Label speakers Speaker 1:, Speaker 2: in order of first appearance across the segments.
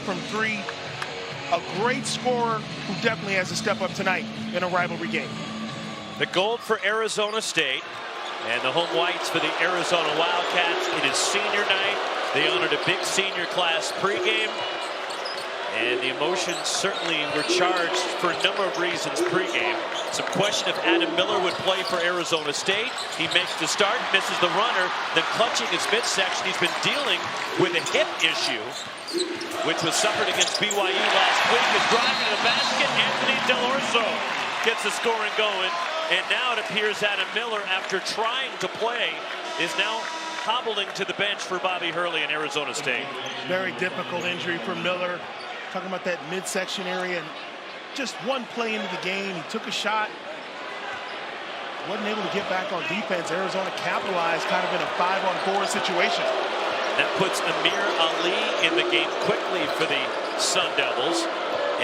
Speaker 1: from three. A great scorer who definitely has to step up tonight in a rivalry game.
Speaker 2: The gold for Arizona State and the home whites for the Arizona Wildcats. It is senior night. They honored a big senior class pregame. And the emotions certainly were charged for a number of reasons pregame. Some question if Adam Miller would play for Arizona State. He makes the start, misses the runner, then clutching his midsection. He's been dealing with a hip issue, which was suffered against BYU last week. Is driving to the basket. Anthony Delorso gets the scoring going. And now it appears Adam Miller, after trying to play, is now hobbling to the bench for Bobby Hurley in Arizona State.
Speaker 1: Very difficult injury for Miller. Talking about that midsection area, and just one play into the game, he took a shot, wasn't able to get back on defense. Arizona capitalized kind of in a 5-on-4 situation.
Speaker 2: That puts Amir Ali in the game quickly for the Sun Devils,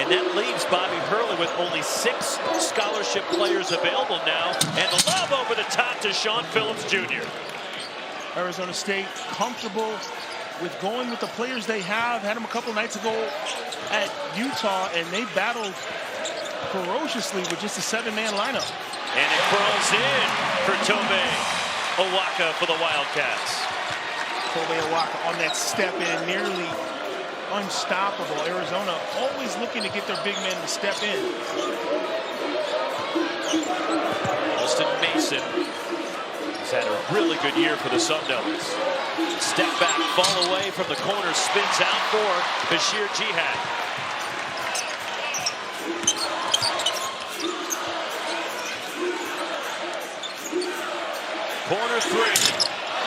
Speaker 2: and that leaves Bobby Hurley with only 6 scholarship players available now, and the lob over the top to Sean Phillips Jr.
Speaker 1: Arizona State comfortable with going with the players they have. Had them a couple nights ago at Utah, and they battled ferociously with just a 7-man lineup.
Speaker 2: And it crawls in for Tobe Awaka for the Wildcats.
Speaker 1: Tobe Awaka on that step in, nearly unstoppable. Arizona always looking to get their big men to step in.
Speaker 2: Austin Mason has had a really good year for the Sun Devils. Step back, fall away from the corner, spins out for Bashir Jihad. Corner three.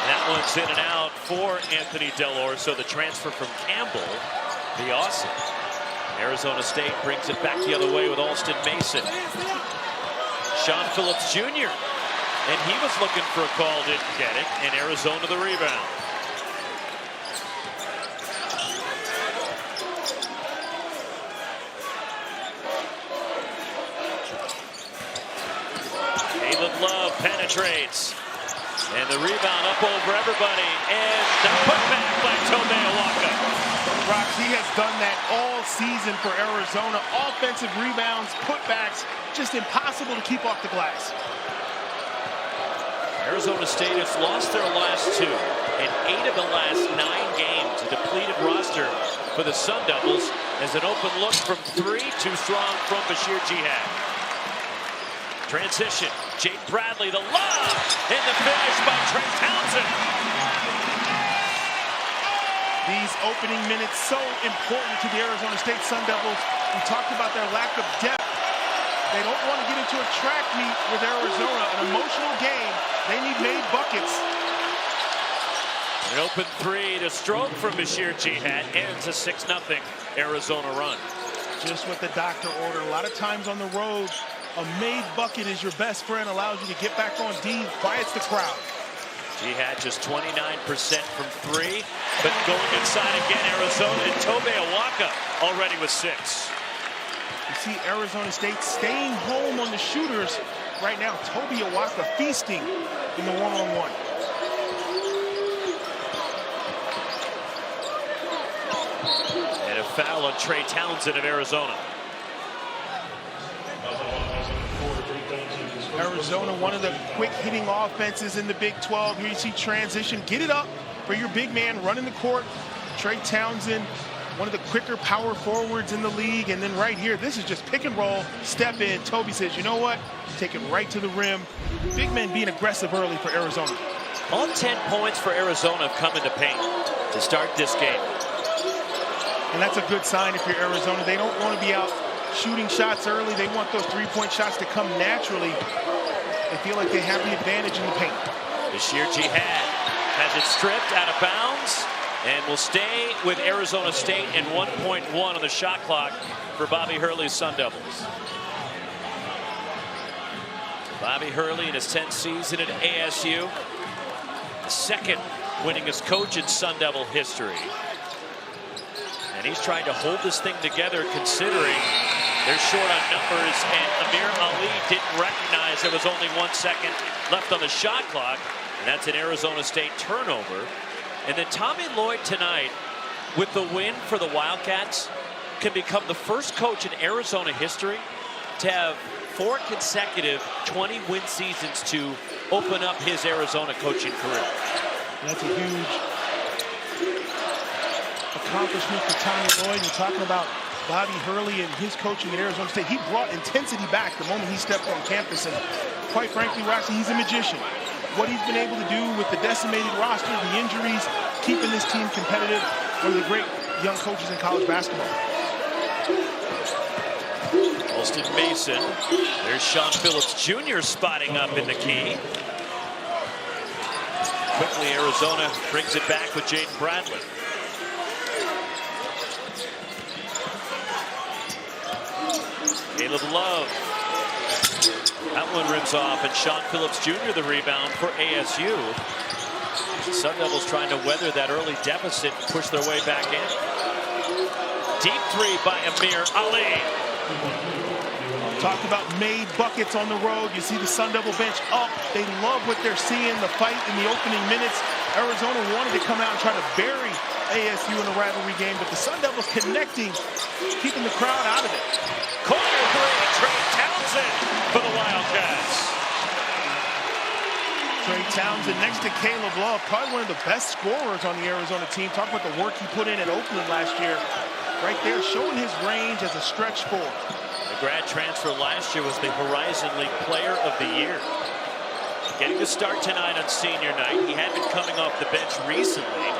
Speaker 2: That one's in and out for Anthony Delorso. The transfer from Campbell, the awesome. Arizona State brings it back the other way with Alston Mason. Sean Phillips Jr. And he was looking for a call, didn't get it, and Arizona the rebound. Caleb Love penetrates. And the rebound up over everybody. And the putback by Tobe Awaka.
Speaker 1: Rox, he has done that all season for Arizona. Offensive rebounds, putbacks, just impossible to keep off the glass.
Speaker 2: Arizona State has lost their last 2 and 8 of the last 9 games. A depleted roster for the Sun Devils as an open look from 3, too strong from Bashir Jihad. Transition, Jake Bradley, the lob, and the finish by Trey Townsend.
Speaker 1: These opening minutes so important to the Arizona State Sun Devils. We talked about their lack of depth. They don't want to get into a track meet with Arizona, an emotional game. They need made buckets.
Speaker 2: An open 3 to stroke from Bashir Jihad ends a 6-0 Arizona run.
Speaker 1: Just what the doctor ordered. A lot of times on the road, a made bucket is your best friend, allows you to get back on D, quiets the crowd.
Speaker 2: Jihad just 29% from 3, but going inside again, Arizona, and Tobe Awaka already with 6.
Speaker 1: You see Arizona State staying home on the shooters right now. Tobe Awaka feasting in the one-on-one.
Speaker 2: And a foul on Trey Townsend of Arizona.
Speaker 1: Arizona, one of the quick hitting offenses in the Big 12. Here you see transition. Get it up for your big man running the court. Trey Townsend, one of the quicker power forwards in the league. And then right here, this is just pick and roll, step in. Toby says, you know what? Take it right to the rim. Big men being aggressive early for Arizona.
Speaker 2: All 10 points for Arizona have come into paint to start this game.
Speaker 1: And that's a good sign if you're Arizona. They don't want to be out shooting shots early. They want those three-point shots to come naturally. They feel like they have the advantage in the paint.
Speaker 2: Bashir Jihad has it stripped out of bounds and will stay with Arizona State and 1.1 on the shot clock for Bobby Hurley's Sun Devils. Bobby Hurley in his 10th season at ASU, the second winningest coach in Sun Devil history. And he's trying to hold this thing together considering they're short on numbers, and Amir Ali didn't recognize there was only 1 second left on the shot clock, and that's an Arizona State turnover. And then Tommy Lloyd tonight with the win for the Wildcats, can become the first coach in Arizona history to have 4 consecutive 20-win seasons to open up his Arizona coaching career.
Speaker 1: That's a huge accomplishment for Tommy Lloyd. And talking about Bobby Hurley and his coaching at Arizona State, he brought intensity back the moment he stepped on campus. And quite frankly, Roxy, he's a magician. What he's been able to do with the decimated roster, the injuries, keeping this team competitive, one of the great young coaches in college basketball.
Speaker 2: Alston Mason. There's Sean Phillips Jr. spotting up in the key. Quickly, Arizona brings it back with Jaden Bradley. Caleb Love. That one rims off, and Sean Phillips Jr. the rebound for ASU. The Sun Devils trying to weather that early deficit and push their way back in. Deep three by Amir Ali.
Speaker 1: Talked about made buckets on the road. You see the Sun Devil bench up. They love what they're seeing, the fight in the opening minutes. Arizona wanted to come out and try to bury ASU in a rivalry game, but the Sun Devils connecting, keeping the crowd out of it.
Speaker 2: Corner three, Trey Townsend for the Wildcats.
Speaker 1: Trey Townsend next to Caleb Love, probably one of the best scorers on the Arizona team. Talk about the work he put in at Oakland last year. Right there, showing his range as a stretch four.
Speaker 2: The grad transfer last year was the Horizon League Player of the Year. Getting the start tonight on senior night. He had been coming off the bench recently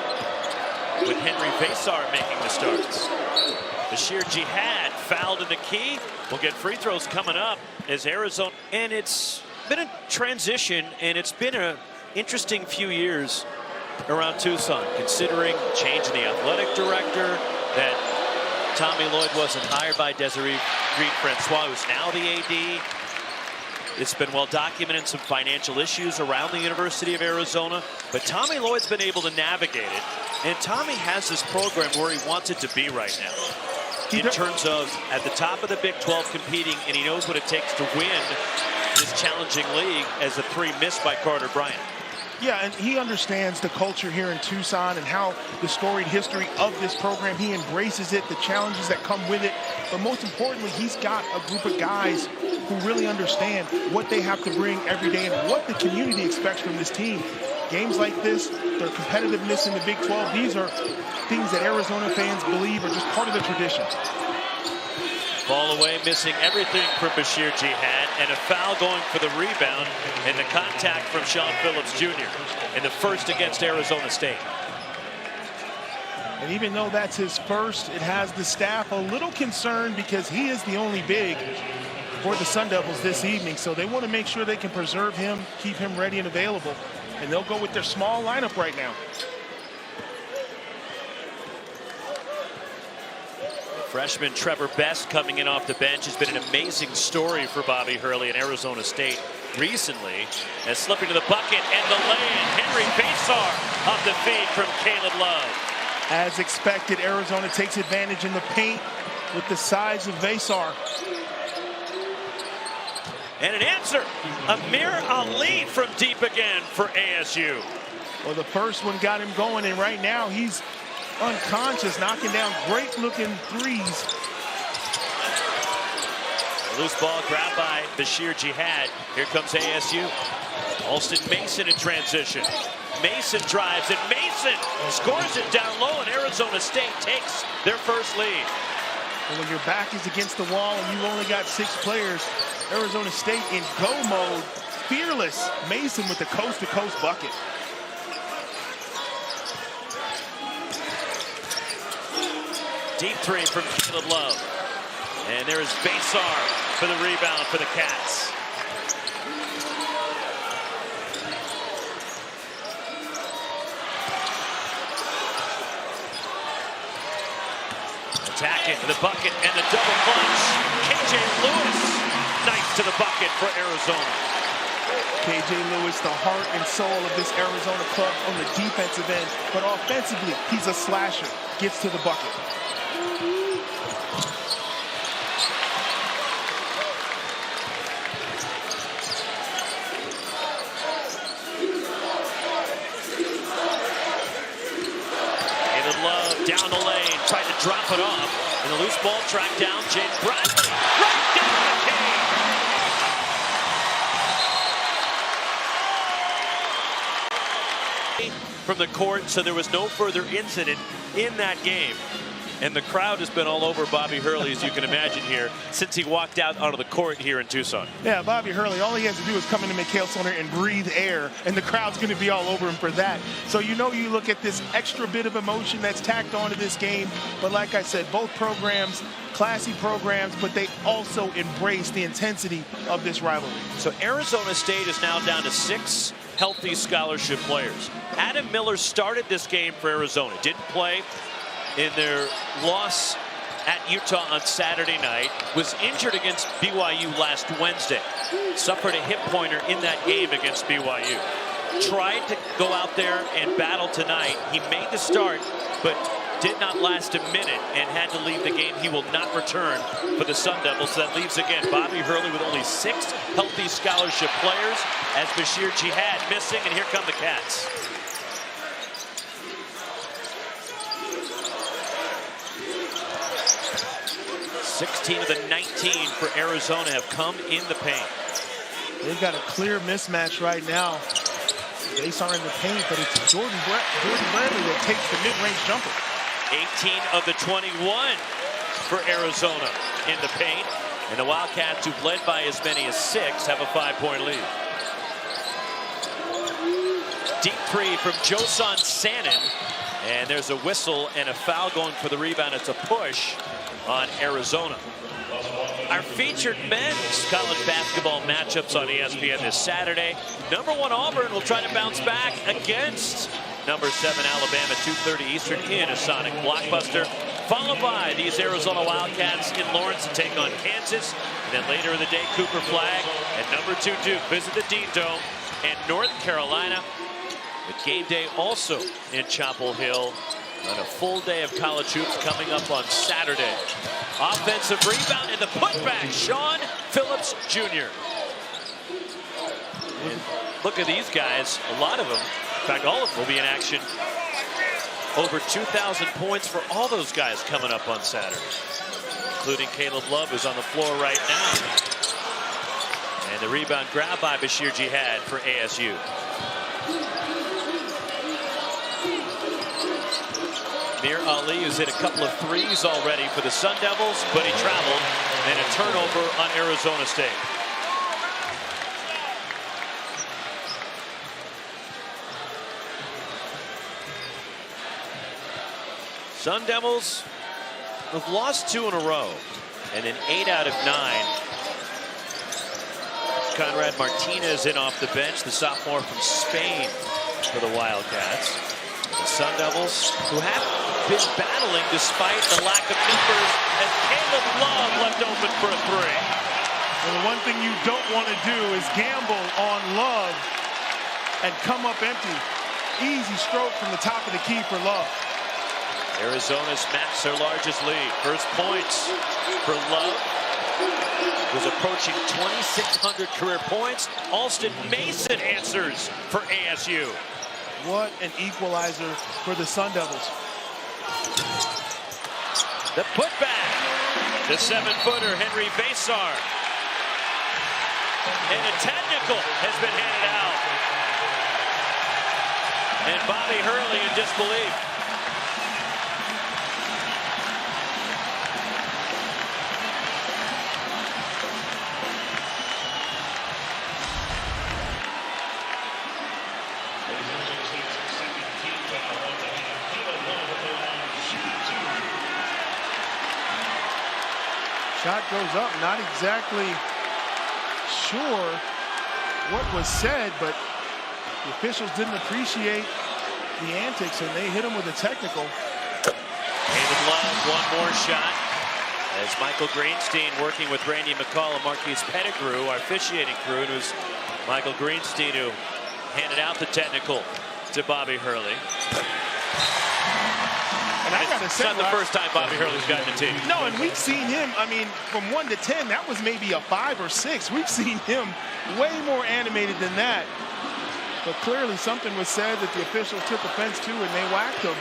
Speaker 2: with Henry Vasar making the starts. Bashir Jihad fouled in the key. We'll get free throws coming up as Arizona. And it's been a transition, and it's been an interesting few years around Tucson, considering change in the athletic director, that Tommy Lloyd wasn't hired by Desiree Reed-Francois, who's now the AD. It's been well documented, some financial issues around the University of Arizona, but Tommy Lloyd's been able to navigate it, and Tommy has this program where he wants it to be right now. In terms of at the top of the Big 12 competing, and he knows what it takes to win this challenging league, as the 3 missed by Carter Bryant.
Speaker 1: Yeah, and he understands the culture here in Tucson and how the storied history of this program. He embraces it, the challenges that come with it. But most importantly, he's got a group of guys who really understand what they have to bring every day and what the community expects from this team. Games like this, their competitiveness in the Big 12, these are things that Arizona fans believe are just part of the tradition.
Speaker 2: Ball away, missing everything from Bashir Jihad, and a foul going for the rebound, and the contact from Sean Phillips Jr. in the first against Arizona State.
Speaker 1: And even though that's his first, it has the staff a little concerned because he is the only big for the Sun Devils this evening. So they want to make sure they can preserve him, keep him ready and available. And they'll go with their small lineup right now.
Speaker 2: Freshman Trevor Best coming in off the bench has been an amazing story for Bobby Hurley in Arizona State recently, as slipping to the bucket and the lay-in. Henry Vasar off the feed from Caleb Love.
Speaker 1: As expected, Arizona takes advantage in the paint with the size of Vasar.
Speaker 2: And an answer, Amir Ali from deep again for ASU.
Speaker 1: Well, the first one got him going, and right now he's unconscious, knocking down great-looking threes.
Speaker 2: Loose ball grabbed by Bashir Jihad. Here comes ASU. Alston Mason in transition. Mason drives, and Mason scores it down low, and Arizona State takes their first lead.
Speaker 1: And when your back is against the wall and you've only got 6 players, Arizona State in go mode, fearless. Mason with the coast-to-coast bucket.
Speaker 2: Deep three from Caleb Love. And there is Vasar for the rebound for the Cats. Attacking the bucket and the double clutch. KJ Lewis, nice to the bucket for Arizona.
Speaker 1: KJ Lewis, the heart and soul of this Arizona club on the defensive end. But offensively, he's a slasher. Gets to the bucket.
Speaker 2: Love down the And the loose ball tracked down. James Bradley right down the cane. From the court, so there was no further incident in that game. And the crowd has been all over Bobby Hurley, as you can imagine here, since he walked out onto the court here in Tucson.
Speaker 1: Yeah, Bobby Hurley, all he has to do is come into McHale Center and breathe air, and the crowd's going to be all over him for that. So you look at this extra bit of emotion that's tacked onto this game. But like I said, both programs, classy programs, but they also embrace the intensity of this rivalry.
Speaker 2: So Arizona State is now down to 6 healthy scholarship players. Adam Miller started this game for Arizona. Didn't play in their loss at Utah on Saturday night. Was injured against BYU last Wednesday. Suffered a hip pointer in that game against BYU. Tried to go out there and battle tonight. He made the start, but did not last a minute and had to leave the game. He will not return for the Sun Devils. So that leaves again Bobby Hurley with only 6 healthy scholarship players, as Bashir Jihad missing, and here come the Cats. 16 of the 19 for Arizona have come in the paint.
Speaker 1: They've got a clear mismatch right now. They are in the paint, but it's Jordan Bradley that takes the mid-range jumper.
Speaker 2: 18 of the 21 for Arizona in the paint. And the Wildcats, who've led by as many as 6, have a 5-point lead. Deep three from Josan Sanin. And there's a whistle and a foul going for the rebound. It's a push on Arizona. Our featured men's college basketball matchups on ESPN this Saturday. Number 1 Auburn will try to bounce back against number 7 Alabama, 2:30 Eastern in a Sonic blockbuster. Followed by these Arizona Wildcats in Lawrence to take on Kansas. And then later in the day, Cooper Flag and number 2 Duke visit the Dean Dome and North Carolina. With game day also in Chapel Hill. And a full day of college hoops coming up on Saturday. Offensive rebound and the putback, Sean Phillips Jr. And look at these guys, a lot of them, in fact all of them will be in action. Over 2,000 points for all those guys coming up on Saturday, including Caleb Love, who's on the floor right now. And the rebound grab by Bashir Jihad for ASU. Mir Ali, who's hit a couple of threes already for the Sun Devils, but he traveled, and a turnover on Arizona State. Sun Devils have lost 2 in a row, and in 8 out of 9. Conrad Martinez in off the bench, the sophomore from Spain for the Wildcats. The Sun Devils, who have been battling despite the lack of numbers, as Caleb Love left open for a 3.
Speaker 1: And the one thing you don't want to do is gamble on Love and come up empty. Easy stroke from the top of the key for Love.
Speaker 2: Arizona's matched their largest lead. First points for Love, who's approaching 2,600 career points. Alston Mason answers for ASU.
Speaker 1: What an equalizer for the Sun Devils.
Speaker 2: The putback. The 7-footer, Henry Basar. And a technical has been handed out. And Bobby Hurley in disbelief.
Speaker 1: Shot goes up, not exactly sure what was said, but the officials didn't appreciate the antics and they hit him with a technical.
Speaker 2: Caleb Love, one more shot. As Michael Greenstein working with Randy McCall and Marquise Pettigrew, our officiating crew, and it was Michael Greenstein who handed out the technical to Bobby Hurley.
Speaker 1: And I gotta say,
Speaker 2: it's not the first time Bobby Hurley's gotten a tee.
Speaker 1: No, and we've seen him, I mean, from 1 to 10, that was maybe a 5 or 6. We've seen him way more animated than that. But clearly something was said that the officials took offense to and they whacked him.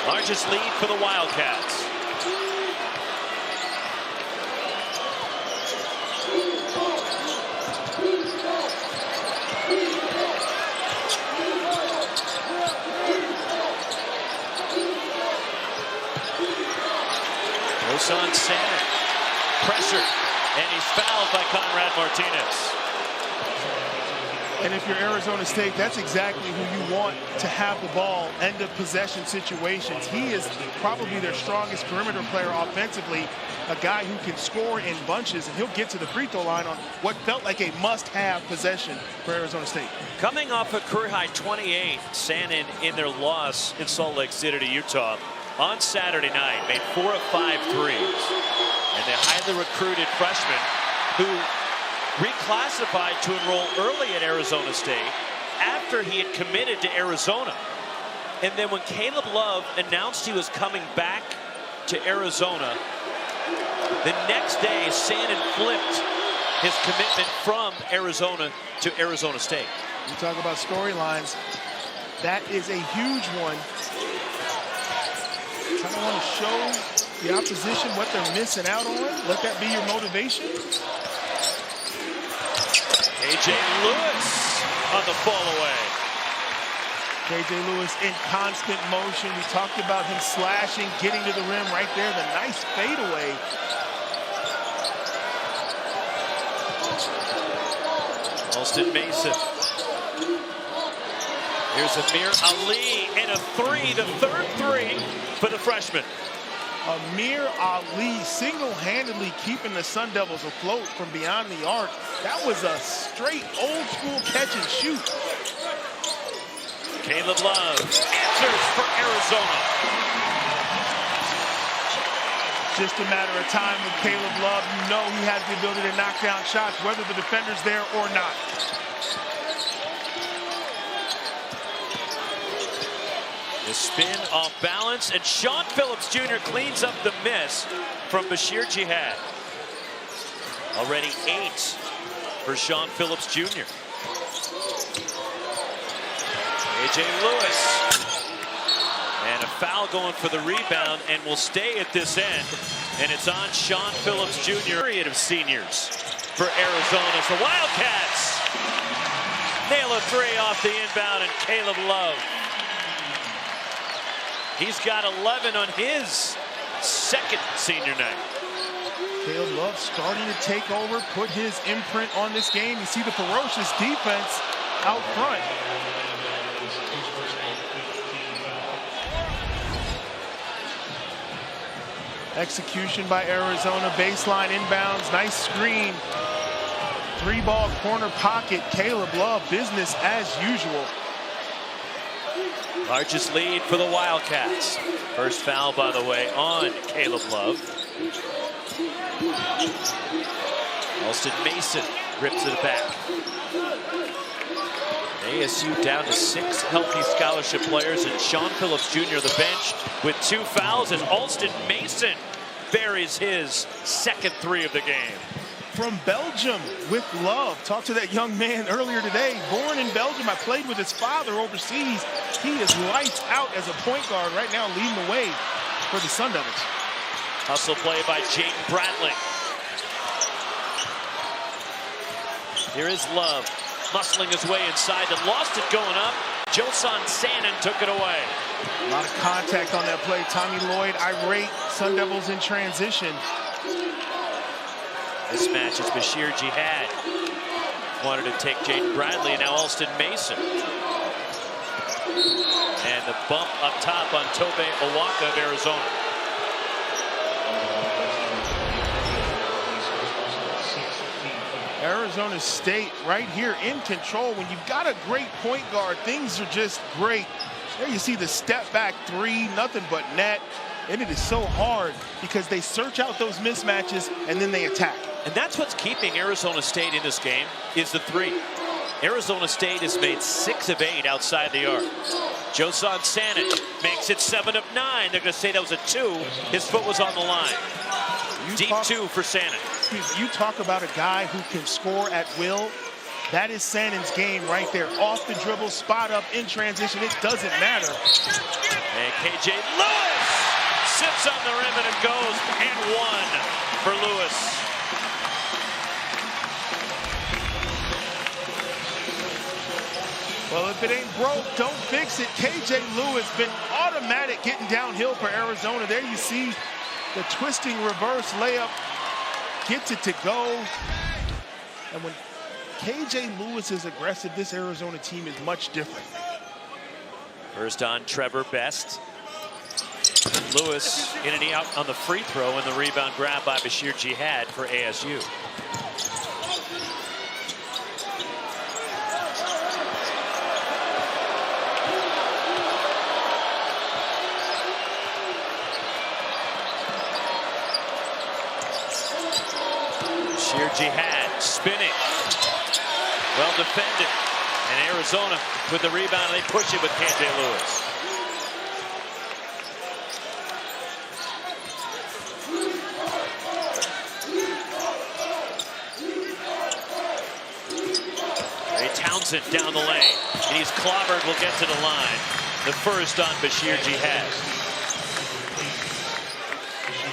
Speaker 2: Largest lead for the Wildcats. Osan Sandin, pressured, and he's fouled by Conrad Martinez.
Speaker 1: And if you're Arizona State, that's exactly who you want to have the ball, end of possession situations. He is probably their strongest perimeter player offensively, a guy who can score in bunches, and he'll get to the free throw line on what felt like a must-have possession for Arizona State.
Speaker 2: Coming off a career-high 28, Sandin in their loss in Salt Lake City to Utah on Saturday night made 4 of 5 threes. And the highly recruited freshman who reclassified to enroll early at Arizona State after he had committed to Arizona. And then when Caleb Love announced he was coming back to Arizona, the next day Sandin flipped his commitment from Arizona to Arizona State.
Speaker 1: You talk about storylines. That is a huge one. Kind of want to show the opposition what they're missing out on. Let that be your motivation.
Speaker 2: KJ Lewis on the fall away.
Speaker 1: KJ Lewis in constant motion. We talked about him slashing, getting to the rim right there. The nice fadeaway.
Speaker 2: Alston Mason. Here's Amir Ali and a three, the third three for the freshman.
Speaker 1: Amir Ali single-handedly keeping the Sun Devils afloat from beyond the arc. That was a straight old-school catch and shoot.
Speaker 2: Caleb Love answers for Arizona.
Speaker 1: Just a matter of time with Caleb Love. You know he has the ability to knock down shots, whether the defender's there or not.
Speaker 2: The spin off balance, and Sean Phillips Jr. cleans up the miss from Bashir Jihad. Already 8 for Sean Phillips Jr. AJ Lewis. And a foul going for the rebound, and will stay at this end. And it's on Sean Phillips Jr. Period of seniors for Arizona. So Wildcats nail a three off the inbound, and Caleb Love. He's got 11 on his second senior night.
Speaker 1: Caleb Love starting to take over, put his imprint on this game. You see the ferocious defense out front. Execution by Arizona, baseline inbounds, nice screen. 3-ball corner pocket, Caleb Love, business as usual.
Speaker 2: Largest lead for the Wildcats. First foul, by the way, on Caleb Love. Alston Mason rips it back. ASU down to 6 healthy scholarship players, and Sean Phillips Jr. the bench with 2 fouls, and Alston Mason buries his second three of the game.
Speaker 1: From Belgium with Love. Talked to that young man earlier today. Born in Belgium. I played with his father overseas. He is lights out as a point guard right now, leading the way for the Sun Devils.
Speaker 2: Hustle play by Jaden Bradley. Here is Love, muscling his way inside and lost it going up. Osan Sandin took it away.
Speaker 1: A lot of contact on that play. Tommy Lloyd irate. Sun Devils in transition.
Speaker 2: This match is Bashir Jihad. Wanted to take Jaden Bradley, and now Alston Mason. And the bump up top on Tobe Awaka of Arizona.
Speaker 1: Arizona State right here in control. When you've got a great point guard, things are just great. There you see the step back three, nothing but net. And it is so hard because they search out those mismatches and then they attack.
Speaker 2: And that's what's keeping Arizona State in this game, is the three. Arizona State has made 6 of 8 outside the arc. Osan Sandin makes it 7 of 9. They're going to say that was a 2. His foot was on the line. Deep 2 for Sandin.
Speaker 1: You talk about a guy who can score at will. That is Sandin's game right there. Off the dribble, spot up, in transition. It doesn't matter.
Speaker 2: And KJ Lewis sits on the rim, and it goes and 1 for Lewis.
Speaker 1: Well, if it ain't broke, don't fix it. KJ Lewis been automatic getting downhill for Arizona. There you see The twisting reverse layup gets it to go. And when KJ Lewis is aggressive, this Arizona team is much different.
Speaker 2: First on Trevor Best. Lewis in and out on the free throw, and the rebound grab by Bashir Jihad for ASU. Bashir Jihad spinning. Well defended. And Arizona with the rebound, and they push it with KJ Lewis. Townsend down the lane, and he's clobbered, will get to the line. The first on Bashir Jihad.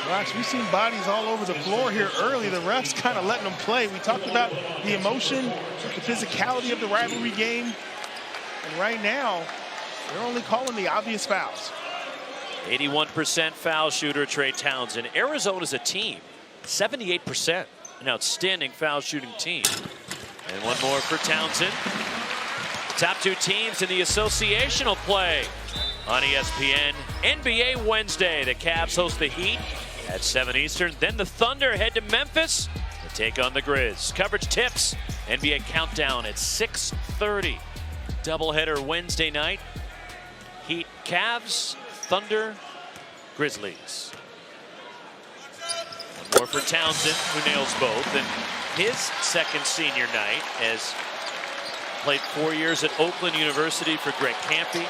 Speaker 1: Gosh, we've seen bodies all over the floor here early. The refs kind of letting them play. We talked about the emotion, the physicality of the rivalry game. And right now, they're only calling the obvious fouls.
Speaker 2: 81% foul shooter Trey Townsend. Arizona's a team, 78%. An outstanding foul shooting team. And one more for Townsend. Top two teams in the associational play on ESPN. NBA Wednesday, the Cavs host the Heat at 7 Eastern. Then the Thunder head to Memphis to take on the Grizz. Coverage tips, NBA Countdown at 6:30. Doubleheader Wednesday night. Heat, Cavs, Thunder, Grizzlies. One more for Townsend, who nails both. And his second senior night, as played 4 years at Oakland University for Greg Campy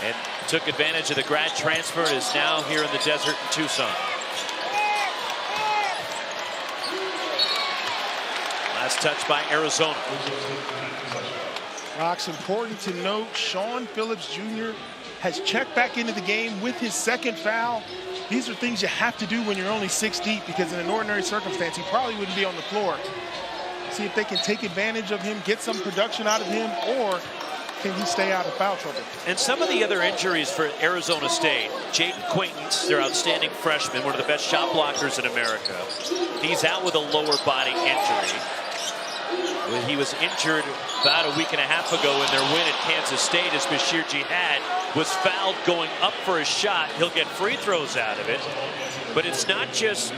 Speaker 2: and took advantage of the grad transfer, is now here in the desert in Tucson. Last touch by Arizona.
Speaker 1: Rock's important to note, Sean Phillips Jr. has checked back into the game with his second foul. These are things you have to do when you're only 6 deep, because in an ordinary circumstance, he probably wouldn't be on the floor. See if they can take advantage of him, get some production out of him, or can he stay out of foul trouble?
Speaker 2: And some of the other injuries for Arizona State, Jaden Quaintance, their outstanding freshman, one of the best shot blockers in America. He's out with a lower body injury. He was injured about a week and a half ago in their win at Kansas State, as Bashir Jihad was fouled going up for a shot. He'll get free throws out of it. But it's not just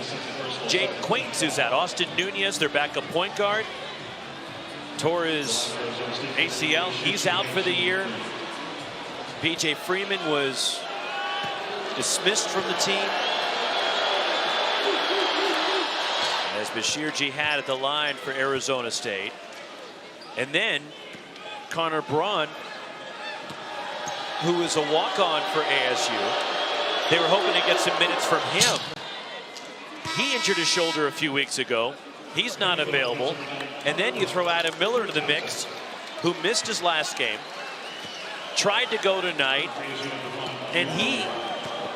Speaker 2: Jaden Quaintance who's out. Austin Nunez, their backup point guard, tore his ACL. He's out for the year. PJ Freeman was dismissed from the team. As Bashir Jihad at the line for Arizona State. And then Connor Braun, who is a walk-on for ASU. They were hoping to get some minutes from him. He injured his shoulder a few weeks ago. He's not available. And then you throw Adam Miller to the mix, who missed his last game. Tried to go tonight, and he,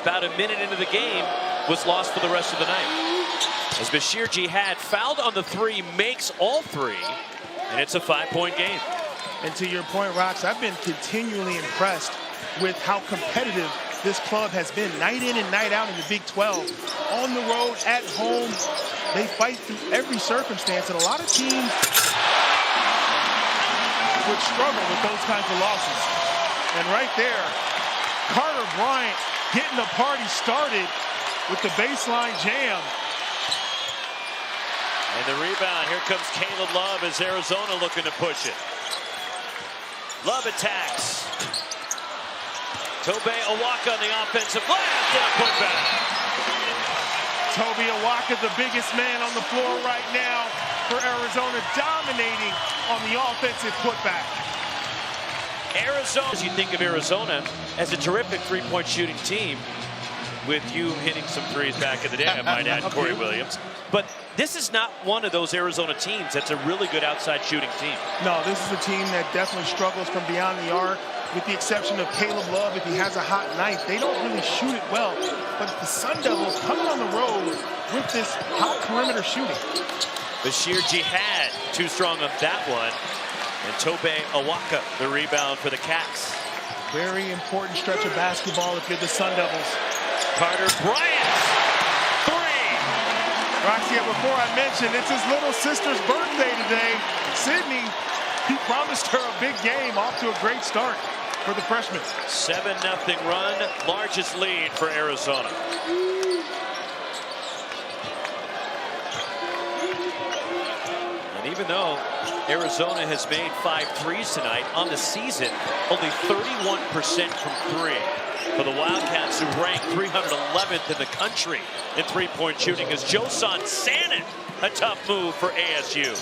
Speaker 2: about a minute into the game, was lost for the rest of the night. As Bashir Jihad fouled on the three, makes all three, and it's a 5-point game.
Speaker 1: And to your point, Rox, I've been continually impressed with how competitive this club has been night in and night out in the Big 12. On the road, at home, they fight through every circumstance, and a lot of teams would struggle with those kinds of losses. And right there, Carter Bryant getting the party started with the baseline jam.
Speaker 2: And the rebound, here comes Caleb Love as Arizona looking to push it. Love attacks. Tobe Awaka on the offensive glass and a putback.
Speaker 1: Tobe Awaka, the biggest man on the floor right now for Arizona, dominating on the offensive putback.
Speaker 2: Arizona, as you think of Arizona as a terrific three-point shooting team, with you hitting some threes back in the day, I might add, Corey Williams. But this is not one of those Arizona teams that's a really good outside shooting team.
Speaker 1: No, this is a team that definitely struggles from beyond the arc, with the exception of Caleb Love. If he has a hot night, they don't really shoot it well. But the Sun Devils coming on the road with this hot perimeter shooting.
Speaker 2: Bashir Jihad, too strong on that one. And Tobe Awaka, the rebound for the Cats.
Speaker 1: Very important stretch of basketball if you're the Sun Devils.
Speaker 2: Carter Bryant
Speaker 1: Roxy, before I mentioned, it's his little sister's birthday today. Sydney, he promised her a big game, off to a great start for the freshman.
Speaker 2: 7-0 run, largest lead for Arizona. And even though Arizona has made 5 threes tonight, on the season, only 31% from 3. For the Wildcats, who rank 311th in the country in three-point shooting, is Josan Sanin. A tough move for ASU.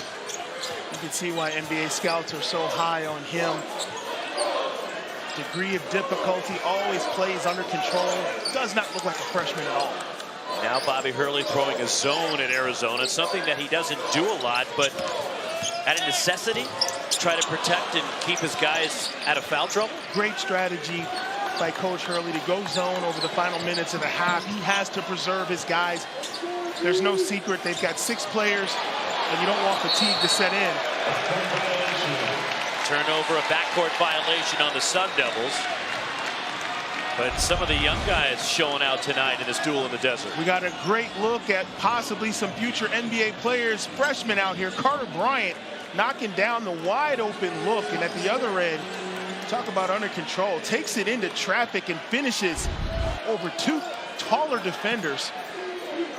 Speaker 1: You can see why NBA scouts are so high on him. Degree of difficulty, always plays under control. Does not look like a freshman at all.
Speaker 2: Now Bobby Hurley throwing a zone at Arizona, something that he doesn't do a lot, but at a necessity, try to protect and keep his guys out of foul trouble.
Speaker 1: Great strategy by Coach Hurley to go zone over the final minutes of the half. He has to preserve his guys. There's no secret. They've got 6 players, and you don't want fatigue to set in.
Speaker 2: Turnover, a backcourt violation on the Sun Devils. But some of the young guys showing out tonight in this duel in the desert.
Speaker 1: We got a great look at possibly some future NBA players, freshmen out here. Carter Bryant knocking down the wide open look, and at the other end, talk about under control, takes it into traffic and finishes over 2 taller defenders.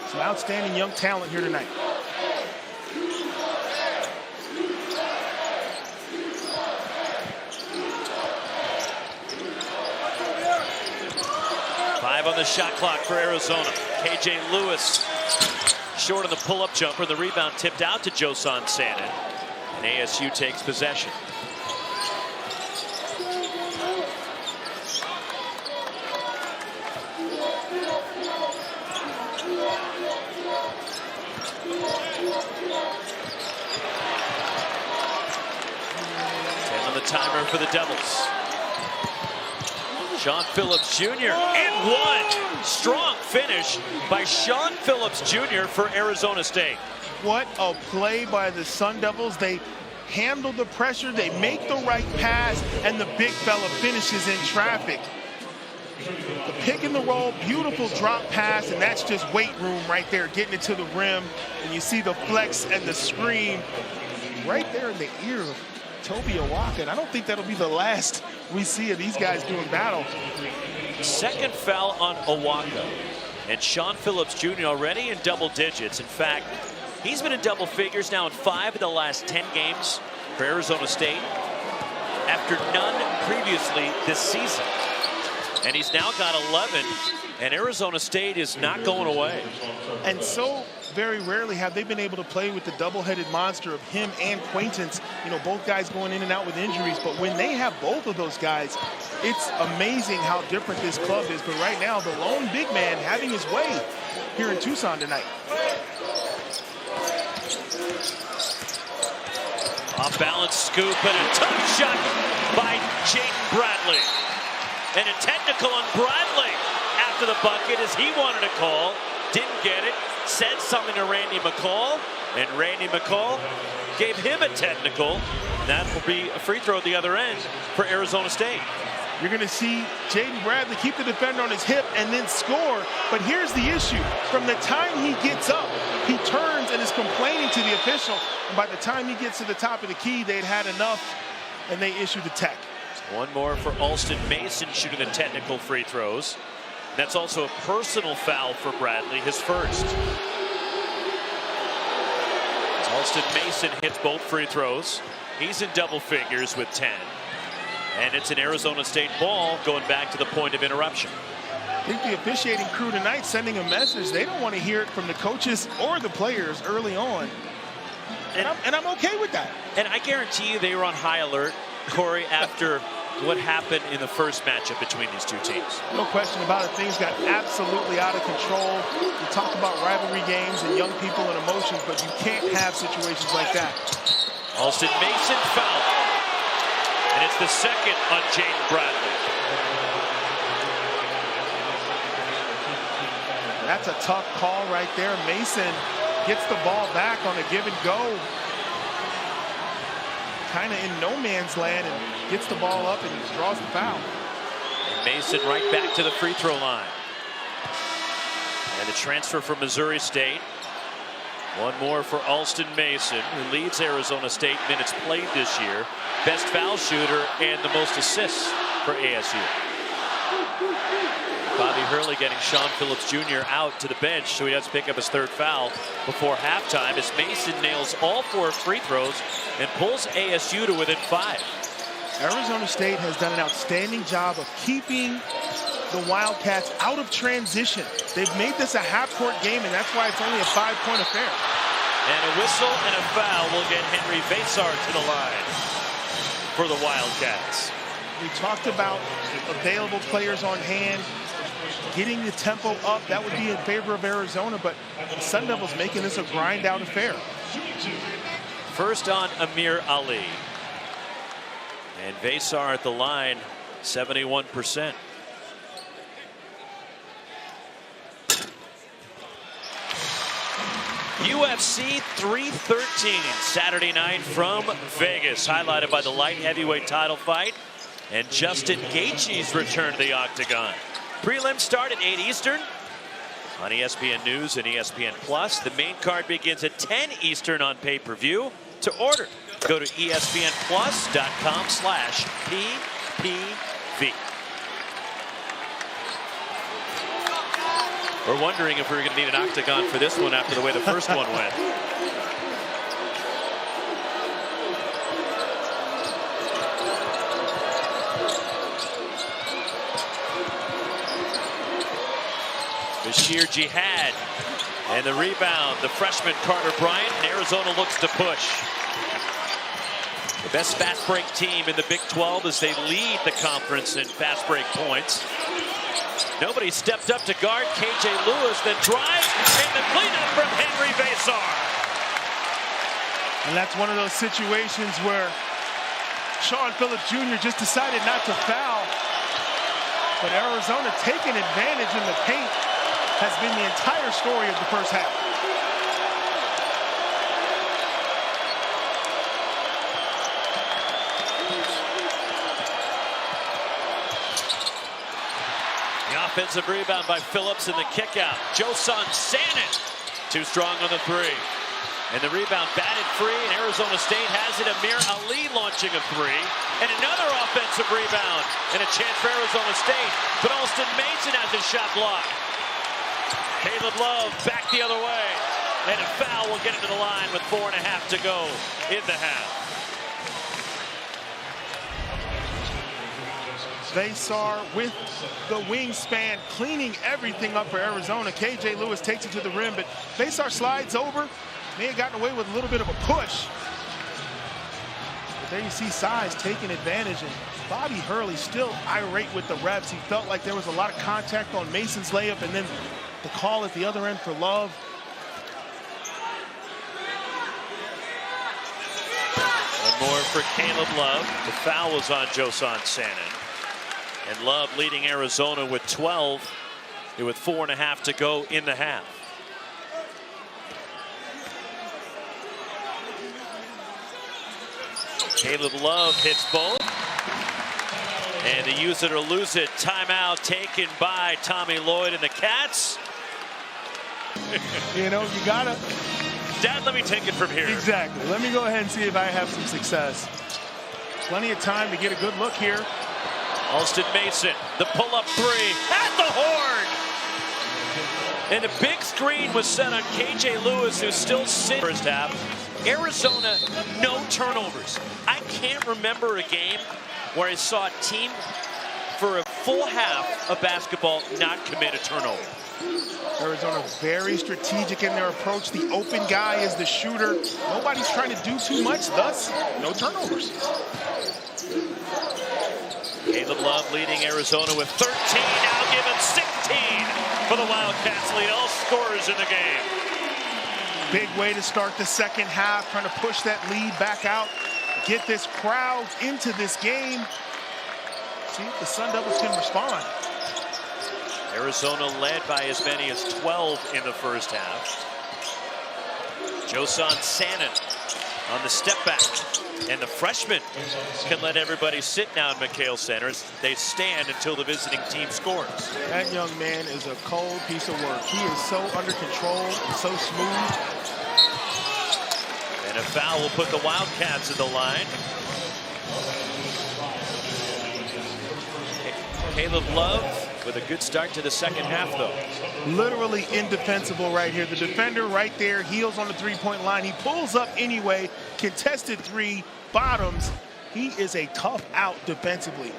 Speaker 1: Some outstanding young talent here tonight.
Speaker 2: Five on the shot clock for Arizona. KJ Lewis short on the pull-up jumper. The rebound tipped out to Josan Sanin, and ASU takes possession. Timer for the Devils. Sean Phillips Jr. and one. Strong finish by Sean Phillips Jr. for Arizona State.
Speaker 1: What a play by the Sun Devils. They handle the pressure, they make the right pass, and the big fella finishes in traffic. The pick and the roll, beautiful drop pass, and that's just weight room right there, getting it to the rim. And you see the flex and the scream right there in the ear of Toby Awaka, and I don't think that'll be the last we see of these guys doing battle.
Speaker 2: Second foul on Awaka, and Sean Phillips Jr. already in double digits. In fact, he's been in double figures now in 5 of the last 10 games for Arizona State, after none previously this season. And he's now got 11, and Arizona State is not going away.
Speaker 1: And so very rarely have they been able to play with the double-headed monster of him and Quaintance. You know, both guys going in and out with injuries. But when they have both of those guys, it's amazing how different this club is. But right now, the lone big man having his way here in Tucson tonight.
Speaker 2: Off-balance scoop and a tough shot by Jaden Bradley. And a technical on Bradley after the bucket, as he wanted to call. Didn't get it. Said something to Randy McCall, and Randy McCall gave him a technical. That will be a free throw at the other end for Arizona State.
Speaker 1: You're going to see Jaden Bradley keep the defender on his hip and then score. But here's the issue. From the time he gets up, he turns and is complaining to the official. And by the time he gets to the top of the key, they'd had enough, and they issued the tech.
Speaker 2: One more for Alston Mason shooting the technical free throws. That's also a personal foul for Bradley, his first. Alston Mason hits both free throws. He's in double figures with 10. And it's an Arizona State ball going back to the point of interruption.
Speaker 1: I think the officiating crew tonight sending a message. They don't want to hear it from the coaches or the players early on. And I'm okay with that.
Speaker 2: And I guarantee you they were on high alert, Corey, after what happened in the first matchup between these two teams.
Speaker 1: No question about it. Things got absolutely out of control. You talk about rivalry games and young people and emotions, but you can't have situations like that.
Speaker 2: Alston Mason foul. And it's the second on Jaden Bradley.
Speaker 1: That's a tough call right there. Mason gets the ball back on a give and go. Kind of in no man's land, and gets the ball up and draws the foul.
Speaker 2: And Mason right back to the free throw line. And the transfer from Missouri State, One more for Alston Mason, who leads Arizona State minutes played this year. Best foul shooter and the most assists for ASU. Bobby Hurley getting Sean Phillips Jr. out to the bench, so he has to pick up his third foul before halftime as Mason nails all 4 free throws and pulls ASU to within 5.
Speaker 1: Arizona State has done an outstanding job of keeping the Wildcats out of transition. They've made this a half-court game, and that's why it's only a 5-point affair.
Speaker 2: And a whistle and a foul will get Henry Vasar to the line for the Wildcats.
Speaker 1: We talked about available players on hand, getting the tempo up. That would be in favor of Arizona, but the Sun Devils making this a grind-out affair.
Speaker 2: First on Amir Ali. And Vasar at the line, 71%. UFC 313 Saturday night from Vegas, highlighted by the light heavyweight title fight and Justin Gaethje's return to the octagon. Prelims start at 8 Eastern on ESPN News and ESPN Plus. The main card begins at 10 Eastern on pay-per-view. To order, go to espnplus.com/PPV. We're wondering if we're going to need an octagon for this one after the way the first one went. Bashir Jihad and the rebound, the freshman Carter Bryant, and Arizona looks to push. The best fast break team in the Big 12 as they lead the conference in fast break points. Nobody stepped up to guard KJ Lewis, then drives, and the cleanup from Henry Vasar.
Speaker 1: And that's one of those situations where Sean Phillips Jr. just decided not to foul. But Arizona taking advantage in the paint has been the entire story of the first half.
Speaker 2: Offensive rebound by Phillips and the kick out. Joson Sanin too strong on the 3. And the rebound batted free, and Arizona State has it. Amir Ali launching a 3. And another offensive rebound. And a chance for Arizona State. But Alston Mason has his shot blocked. Caleb Love back the other way. And a foul will get into the line with 4.5 to go in the half.
Speaker 1: Vasar with the wingspan, cleaning everything up for Arizona. KJ Lewis takes it to the rim, but Vasar slides over. May have gotten away with a little bit of a push. But there you see size taking advantage, and Bobby Hurley still irate with the refs. He felt like there was a lot of contact on Mason's layup, and then the call at the other end for Love.
Speaker 2: One more for Caleb Love. The foul was on Joson Sanin. And Love leading Arizona with 12, with 4.5 to go in the half. Caleb Love hits both. And the use it or lose it timeout taken by Tommy Lloyd and the Cats.
Speaker 1: You know, you gotta.
Speaker 2: Dad, let me take it from here.
Speaker 1: Exactly. Let me go ahead and see if I have some success. Plenty of time to get a good look here.
Speaker 2: Alston Mason, the pull-up 3 at the horn. And a big screen was set on KJ Lewis, who's still sitting first half. Arizona, no turnovers. I can't remember a game where I saw a team for a full half of basketball not commit a turnover.
Speaker 1: Arizona very strategic in their approach. The open guy is the shooter. Nobody's trying to do too much, thus no turnovers.
Speaker 2: Caleb Love leading Arizona with 13, now given 16 for the Wildcats lead. All scorers in the game.
Speaker 1: Big way to start the second half, trying to push that lead back out, get this crowd into this game. See if the Sun Devils can respond.
Speaker 2: Arizona led by as many as 12 in the first half. Joson Sanin on the step back. And the freshmen can let everybody sit now in McHale Center as they stand until the visiting team scores.
Speaker 1: That young man is a cold piece of work. He is so under control and so smooth.
Speaker 2: And a foul will put the Wildcats in the line. Caleb Love with a good start to the second half, though.
Speaker 1: Literally indefensible right here. The defender right there, heels on the three-point line. He pulls up anyway, contested three, bottoms. He is a tough out defensively.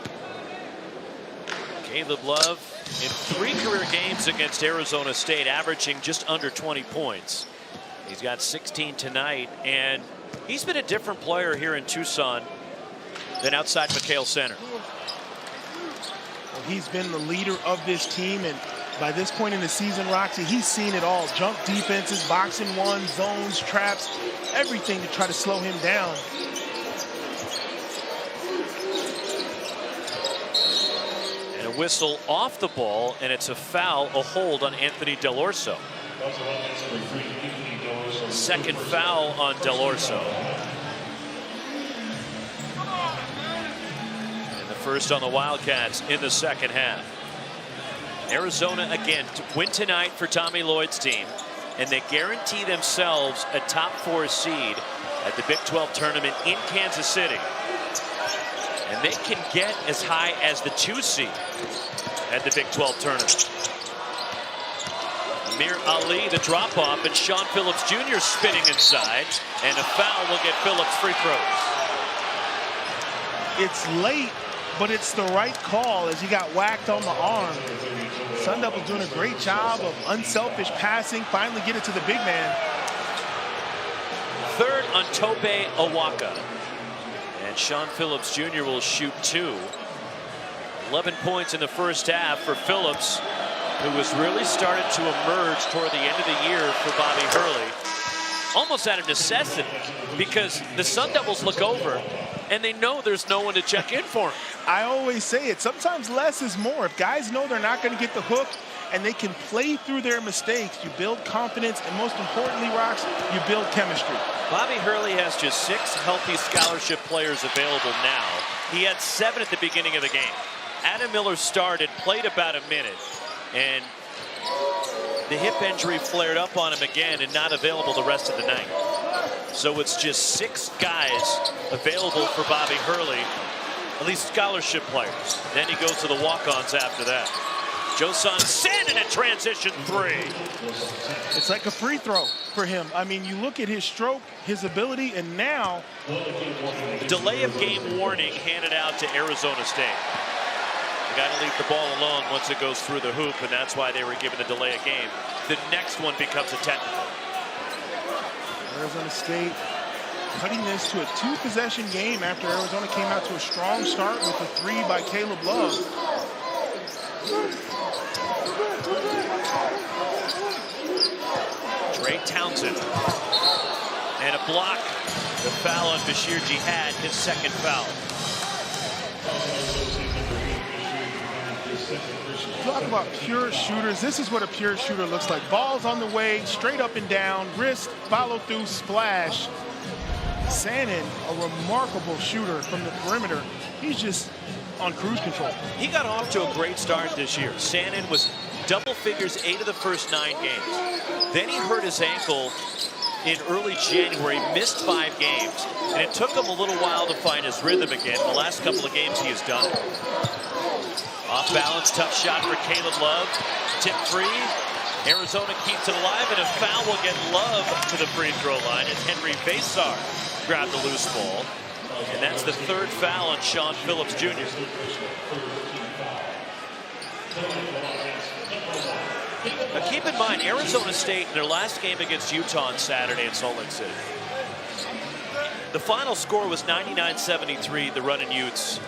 Speaker 2: Caleb Love in 3 career games against Arizona State, averaging just under 20 points. He's got 16 tonight, and he's been a different player here in Tucson than outside McHale Center.
Speaker 1: Well, he's been the leader of this team, and by this point in the season, Roxy, he's seen it all. Jump defenses, boxing one, zones, traps, everything to try to slow him down.
Speaker 2: And a whistle off the ball, and it's a foul, a hold on Anthony Del Orso. Second foul on Del Orso. And the first on the Wildcats in the second half. Arizona again to win tonight for Tommy Lloyd's team, and they guarantee themselves a top 4 seed at the Big 12 tournament in Kansas City. And they can get as high as the 2 seed at the Big 12 tournament. Amir Ali, the drop off, and Sean Phillips Jr. spinning inside, and a foul will get Phillips free throws.
Speaker 1: It's late, but it's the right call as he got whacked on the arm. Sun Devils doing a great job of unselfish passing, finally get it to the big man.
Speaker 2: Third on Tobe Awaka. And Sean Phillips Jr. will shoot 2. 11 points in the first half for Phillips, who has really started to emerge toward the end of the year for Bobby Hurley. Almost out of necessity, because the Sun Devils look over and they know there's no one to check in for him.
Speaker 1: I always say it, sometimes less is more. If guys know they're not going to get the hook and they can play through their mistakes, you build confidence, and most importantly, Rox, you build chemistry.
Speaker 2: Bobby Hurley has just 6 healthy scholarship players available now. He had 7 at the beginning of the game. Adam Miller started, played about a minute, and the hip injury flared up on him again and not available the rest of the night. So it's just 6 guys available for Bobby Hurley, at least scholarship players. Then he goes to the walk-ons after that. Joson Sand in a transition 3.
Speaker 1: It's like a free throw for him. I mean, you look at his stroke, his ability, and now
Speaker 2: the delay of game warning handed out to Arizona State. You got to leave the ball alone once it goes through the hoop, and that's why they were given the delay of game. The next one becomes a technical.
Speaker 1: Arizona State cutting this to a 2-possession game after Arizona came out to a strong start with a 3 by Caleb Love.
Speaker 2: Trey Townsend. And a block. The foul on Bashir Jihad, his second foul.
Speaker 1: Talk about pure shooters. This is what a pure shooter looks like. Balls on the way, straight up and down, wrist, follow through, splash. Sannon, a remarkable shooter from the perimeter. He's just on cruise control.
Speaker 2: He got off to a great start this year. Sannon was double figures 8 of the first 9 games. Then he hurt his ankle in early January, missed 5 games, and it took him a little while to find his rhythm again. In the last couple of games, he has done it. Off balance, tough shot for Caleb Love. Tip free. Arizona keeps it alive, and a foul will get Love to the free throw line as Henry Basar grabbed the loose ball. And that's the 3rd foul on Sean Phillips Jr. Now keep in mind, Arizona State in their last game against Utah on Saturday in Salt Lake City, the final score was 99-73. The Runnin' Utes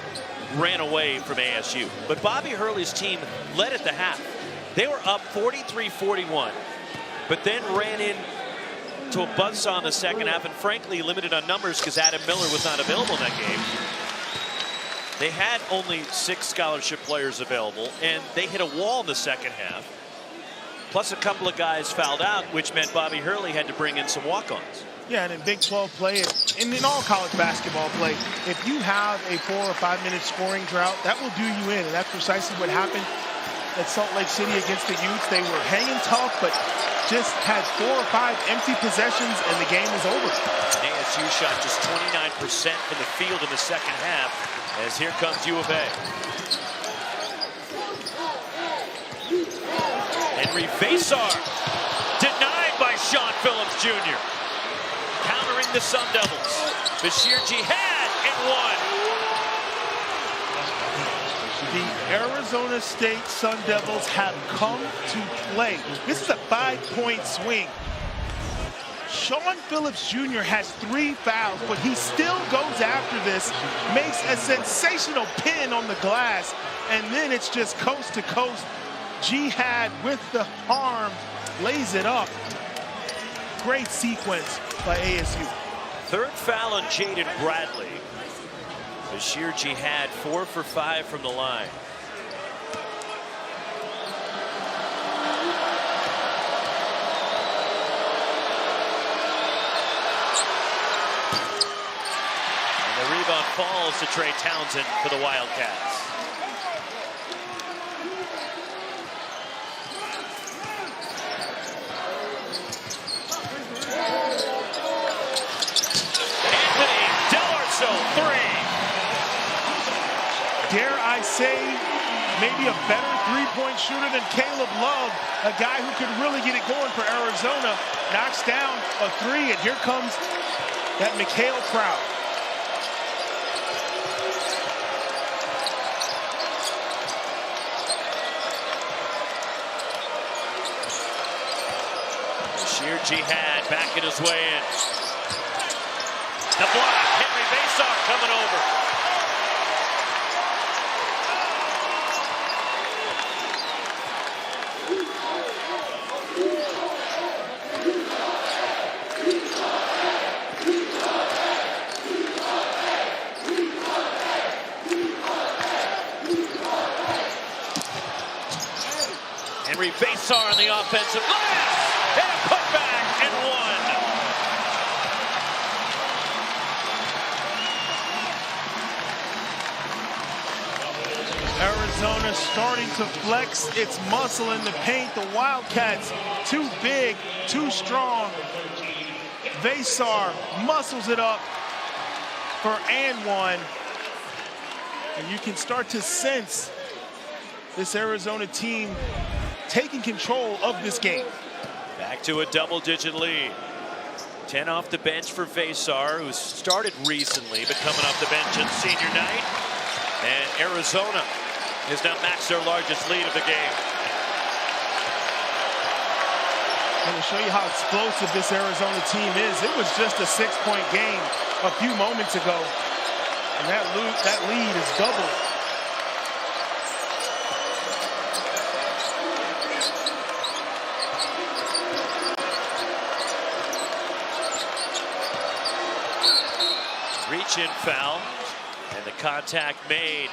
Speaker 2: ran away from ASU. But Bobby Hurley's team led at the half. They were up 43-41, but then ran in to a buzzsaw in the second half, and frankly limited on numbers because Adam Miller was not available in that game. They had only 6 scholarship players available, and they hit a wall in the second half. Plus a couple of guys fouled out, which meant Bobby Hurley had to bring in some walk-ons.
Speaker 1: Yeah, and in Big 12 play, and in all college basketball play, if you have a 4 or 5 minute scoring drought, that will do you in, and that's precisely what happened at Salt Lake City against the Utes. They were hanging tough, but just had 4 or 5 empty possessions, and the game was over.
Speaker 2: ASU shot just 29% from the field in the second half, as here comes U of A. Henry Vasar, denied by Sean Phillips Jr. Countering the Sun Devils. Bashir Jihad and one.
Speaker 1: The Arizona State Sun Devils have come to play. This is a 5-point swing. Sean Phillips Jr. has 3 fouls, but he still goes after this, makes a sensational pin on the glass, and then it's just coast to coast. Jihad with the arm lays it up. Great sequence by ASU.
Speaker 2: 3rd foul on Jaden Bradley. Bashir Jihad 4 for 5 from the line. And the rebound falls to Trey Townsend for the Wildcats.
Speaker 1: Dare I say, maybe a better 3-point shooter than Caleb Love, a guy who could really get it going for Arizona. Knocks down a 3, and here comes that Mikhail Proud.
Speaker 2: Bashir Jihad backing his way in. The block, Henry Vasar coming over. Henry Vasar on the offensive glass, and a putback and one.
Speaker 1: Arizona starting to flex its muscle in the paint. The Wildcats too big, too strong. Vasar muscles it up for and one. And you can start to sense this Arizona team taking control of this game.
Speaker 2: Back to a double-digit lead. 10 off the bench for Vasar, who started recently, but coming off the bench on senior night. And Arizona has now matched their largest lead of the game.
Speaker 1: I'm going to show you how explosive this Arizona team is. It was just a 6-point game a few moments ago. And that lead is doubled.
Speaker 2: Reach-in foul, and the contact made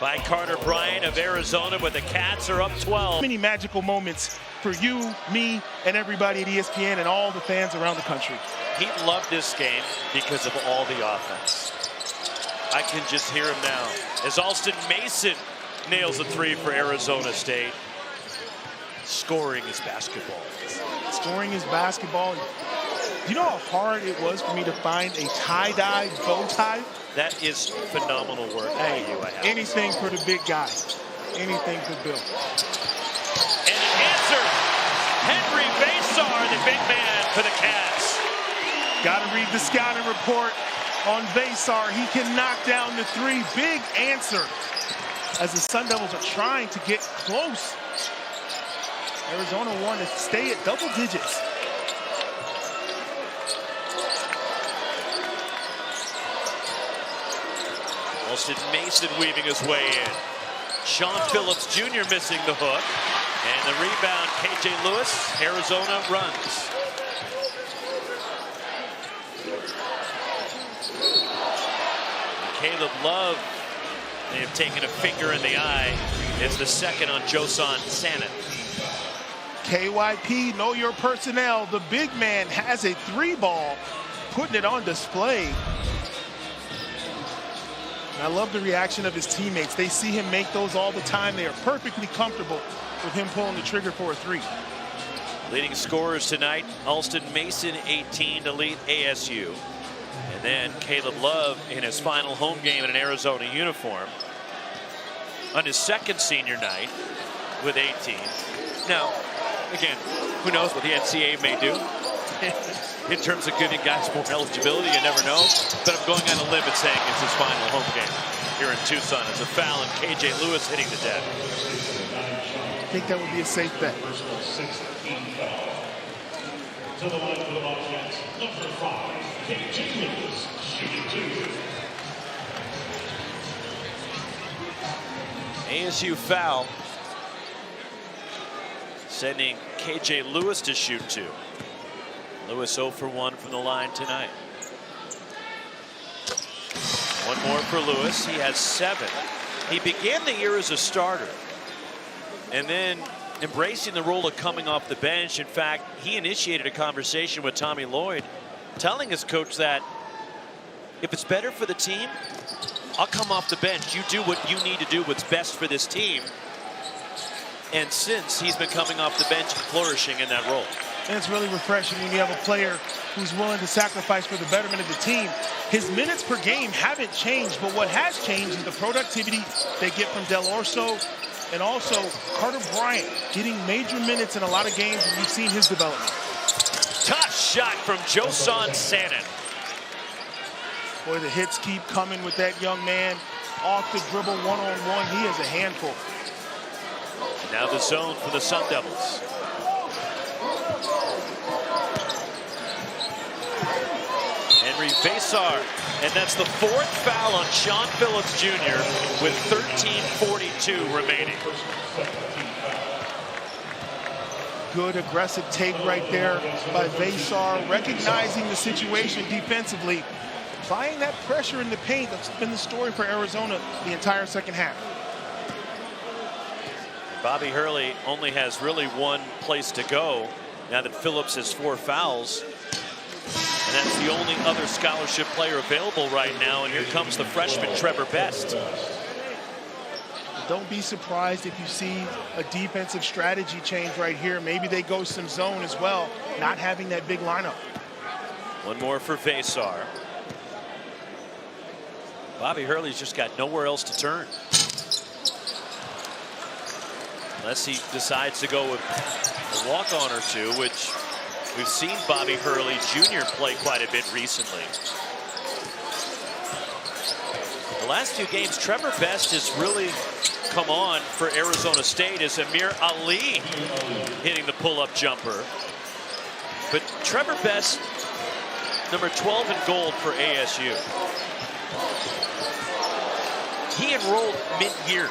Speaker 2: by Carter Bryant of Arizona, but the Cats are up 12.
Speaker 1: Many magical moments for you, me, and everybody at ESPN and all the fans around the country.
Speaker 2: He loved this game because of all the offense. I can just hear him now as Alston Mason nails a 3 for Arizona State. Scoring is basketball.
Speaker 1: Scoring is basketball. Do you know how hard it was for me to find a tie-dye bow tie?
Speaker 2: That is phenomenal work.
Speaker 1: Hey, anything for the big guy. Anything for Bill.
Speaker 2: And the answer, Henry Vasar, the big man for the Cats.
Speaker 1: Got to read the scouting report on Vasar. He can knock down the 3. Big answer as the Sun Devils are trying to get close. Arizona want to stay at double digits.
Speaker 2: Alston Mason weaving his way in. Sean Phillips Jr. missing the hook. And the rebound, KJ Lewis. Arizona runs. Caleb Love, they have taken a finger in the eye. It's the second on Joson Sanet.
Speaker 1: KYP, know your personnel. The big man has a 3-ball, putting it on display. And I love the reaction of his teammates. They see him make those all the time. They are perfectly comfortable with him pulling the trigger for a three.
Speaker 2: Leading scorers tonight, Alston Mason, 18 to lead ASU. And then Caleb Love in his final home game in an Arizona uniform on his second senior night with 18. Now, again, who knows what the NCAA may do in terms of giving guys more eligibility, you never know. But I'm going on a limb and saying it's his final home game here in Tucson. It's a foul and KJ Lewis hitting the deck.
Speaker 1: I think that would be a safe bet.
Speaker 3: To the line for the Wildcats, number 5, KJ Lewis, shooting 2.
Speaker 2: ASU foul, sending KJ Lewis to shoot 2. Lewis 0 for 1 from the line tonight. One more for Lewis. He has 7. He began the year as a starter, and then embracing the role of coming off the bench. In fact, he initiated a conversation with Tommy Lloyd, telling his coach that if it's better for the team, I'll come off the bench. You do what you need to do, what's best for this team. And since, he's been coming off the bench and flourishing in that role.
Speaker 1: And it's really refreshing when you have a player who's willing to sacrifice for the betterment of the team. His minutes per game haven't changed, but what has changed is the productivity they get from Del Orso, and also Carter Bryant getting major minutes in a lot of games, and we've seen his development.
Speaker 2: Tough shot from Joson Sannon.
Speaker 1: Boy, the hits keep coming with that young man. Off the dribble, one-on-one, he is a handful.
Speaker 2: Now the zone for the Sun Devils. Henry Basar, and that's the 4th foul on Sean Phillips Jr. with 13:42 remaining.
Speaker 1: Good aggressive take right there by Basar, recognizing the situation defensively, applying that pressure in the paint. That's been the story for Arizona the entire second half.
Speaker 2: Bobby Hurley only has really one place to go now that Phillips has 4 fouls. And that's the only other scholarship player available right now. And here comes the freshman Trevor Best.
Speaker 1: Don't be surprised if you see a defensive strategy change right here. Maybe they go some zone as well, not having that big lineup.
Speaker 2: One more for Vasar. Bobby Hurley's just got nowhere else to turn, unless he decides to go with a walk-on or two, which we've seen Bobby Hurley Jr. play quite a bit recently. The last 2 games, Trevor Best has really come on for Arizona State as Amir Ali hitting the pull-up jumper. But Trevor Best, number 12 in gold for ASU. He enrolled mid-year.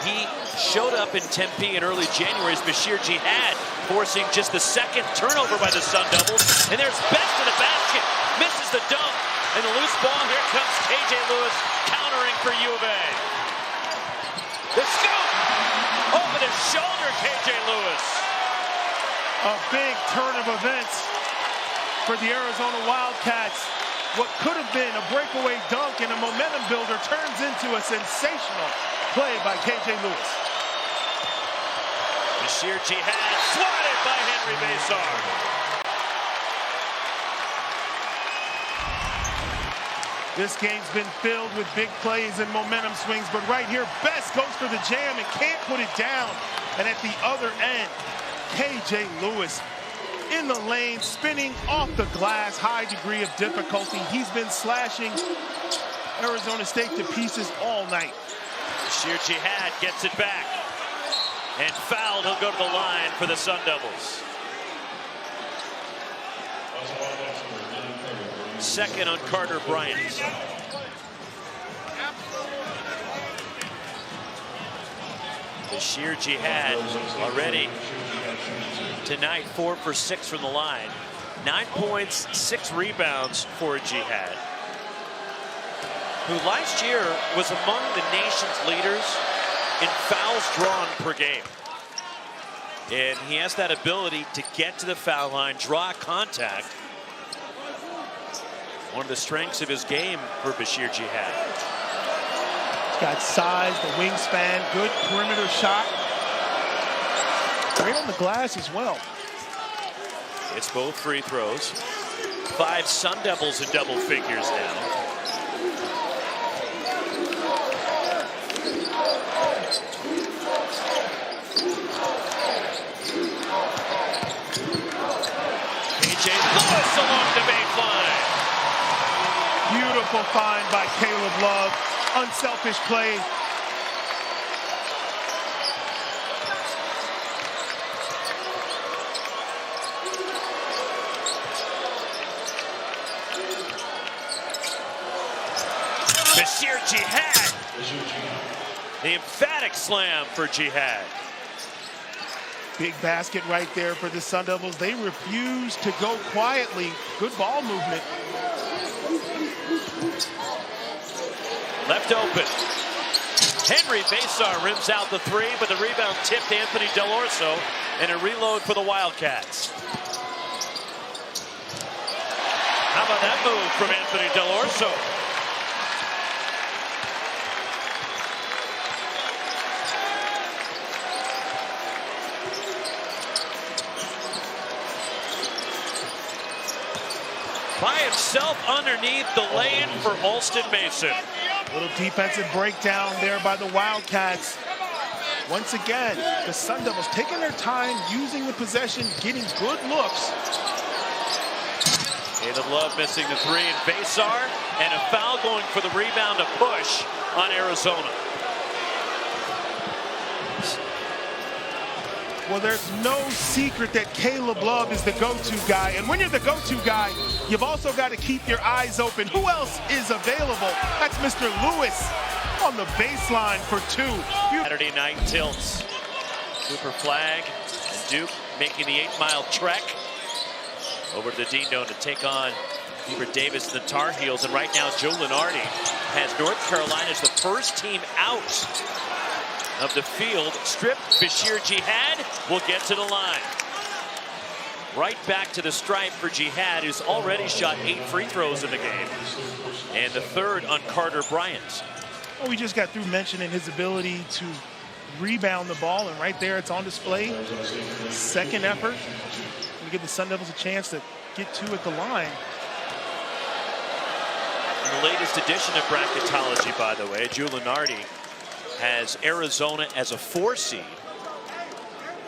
Speaker 2: He showed up in Tempe in early January as Bashir Jihad, forcing just the 2nd turnover by the Sun Devils. And there's Best in the basket, misses the dunk, and the loose ball. Here comes KJ Lewis countering for U of A. The scoop over the shoulder, KJ Lewis.
Speaker 1: A big turn of events for the Arizona Wildcats. What could have been a breakaway dunk and a momentum builder turns into a sensational play by KJ Lewis.
Speaker 2: Bashir Jihad swatted by Henry Basar.
Speaker 1: This game's been filled with big plays and momentum swings, but right here, Best goes for the jam and can't put it down. And at the other end, KJ Lewis in the lane, spinning off the glass, high degree of difficulty. He's been slashing Arizona State to pieces all night.
Speaker 2: Bashir Jihad gets it back. And fouled, he'll go to the line for the Sun Devils. 2nd on Carter Bryant. Bashir Jihad already tonight 4 for 6 from the line. 9 points, 6 rebounds for Jihad, who last year was among the nation's leaders in fouls drawn per game. And he has that ability to get to the foul line, draw contact. One of the strengths of his game for Bashir Jihad.
Speaker 1: He's got size, the wingspan, good perimeter shot. Great on the glass as well.
Speaker 2: It's both free throws. 5 Sun Devils in double figures now. KJ Lewis along the baseline.
Speaker 1: Beautiful find by Caleb Love. Unselfish play.
Speaker 2: Bashir Jihad. The emphatic slam for Jihad.
Speaker 1: Big basket right there for the Sun Devils. They refuse to go quietly. Good ball movement.
Speaker 2: Left open. Henry Basar rims out the 3, but the rebound tipped Anthony Delorso, and a reload for the Wildcats. How about that move from Anthony Delorso? By himself underneath the lane for Alston Mason.
Speaker 1: Little defensive breakdown there by the Wildcats. Once again, the Sun Devils taking their time, using the possession, getting good looks.
Speaker 2: Caleb Love missing the 3, and Basar, and a foul going for the rebound, a push on Arizona.
Speaker 1: Well, there's no secret that Caleb Love is the go-to guy. And when you're the go-to guy, you've also got to keep your eyes open. Who else is available? That's Mr. Lewis on the baseline for 2.
Speaker 2: Saturday night tilts. Cooper Flagg and Duke making the 8-mile trek over to the Dean Dome to take on Hubert Davis and the Tar Heels. And right now, Joe Lunardi has North Carolina as the first team out of the field. Stripped. Bashir Jihad will get to the line. Right back to the stripe for Jihad, who's already shot 8 free throws in the game. And the 3rd on Carter Bryant.
Speaker 1: Well, we just got through mentioning his ability to rebound the ball, and right there it's on display. Second effort to give the Sun Devils a chance to get 2 at the line.
Speaker 2: And the latest edition of bracketology, by the way, Joe Lunardi has Arizona as a 4 seed.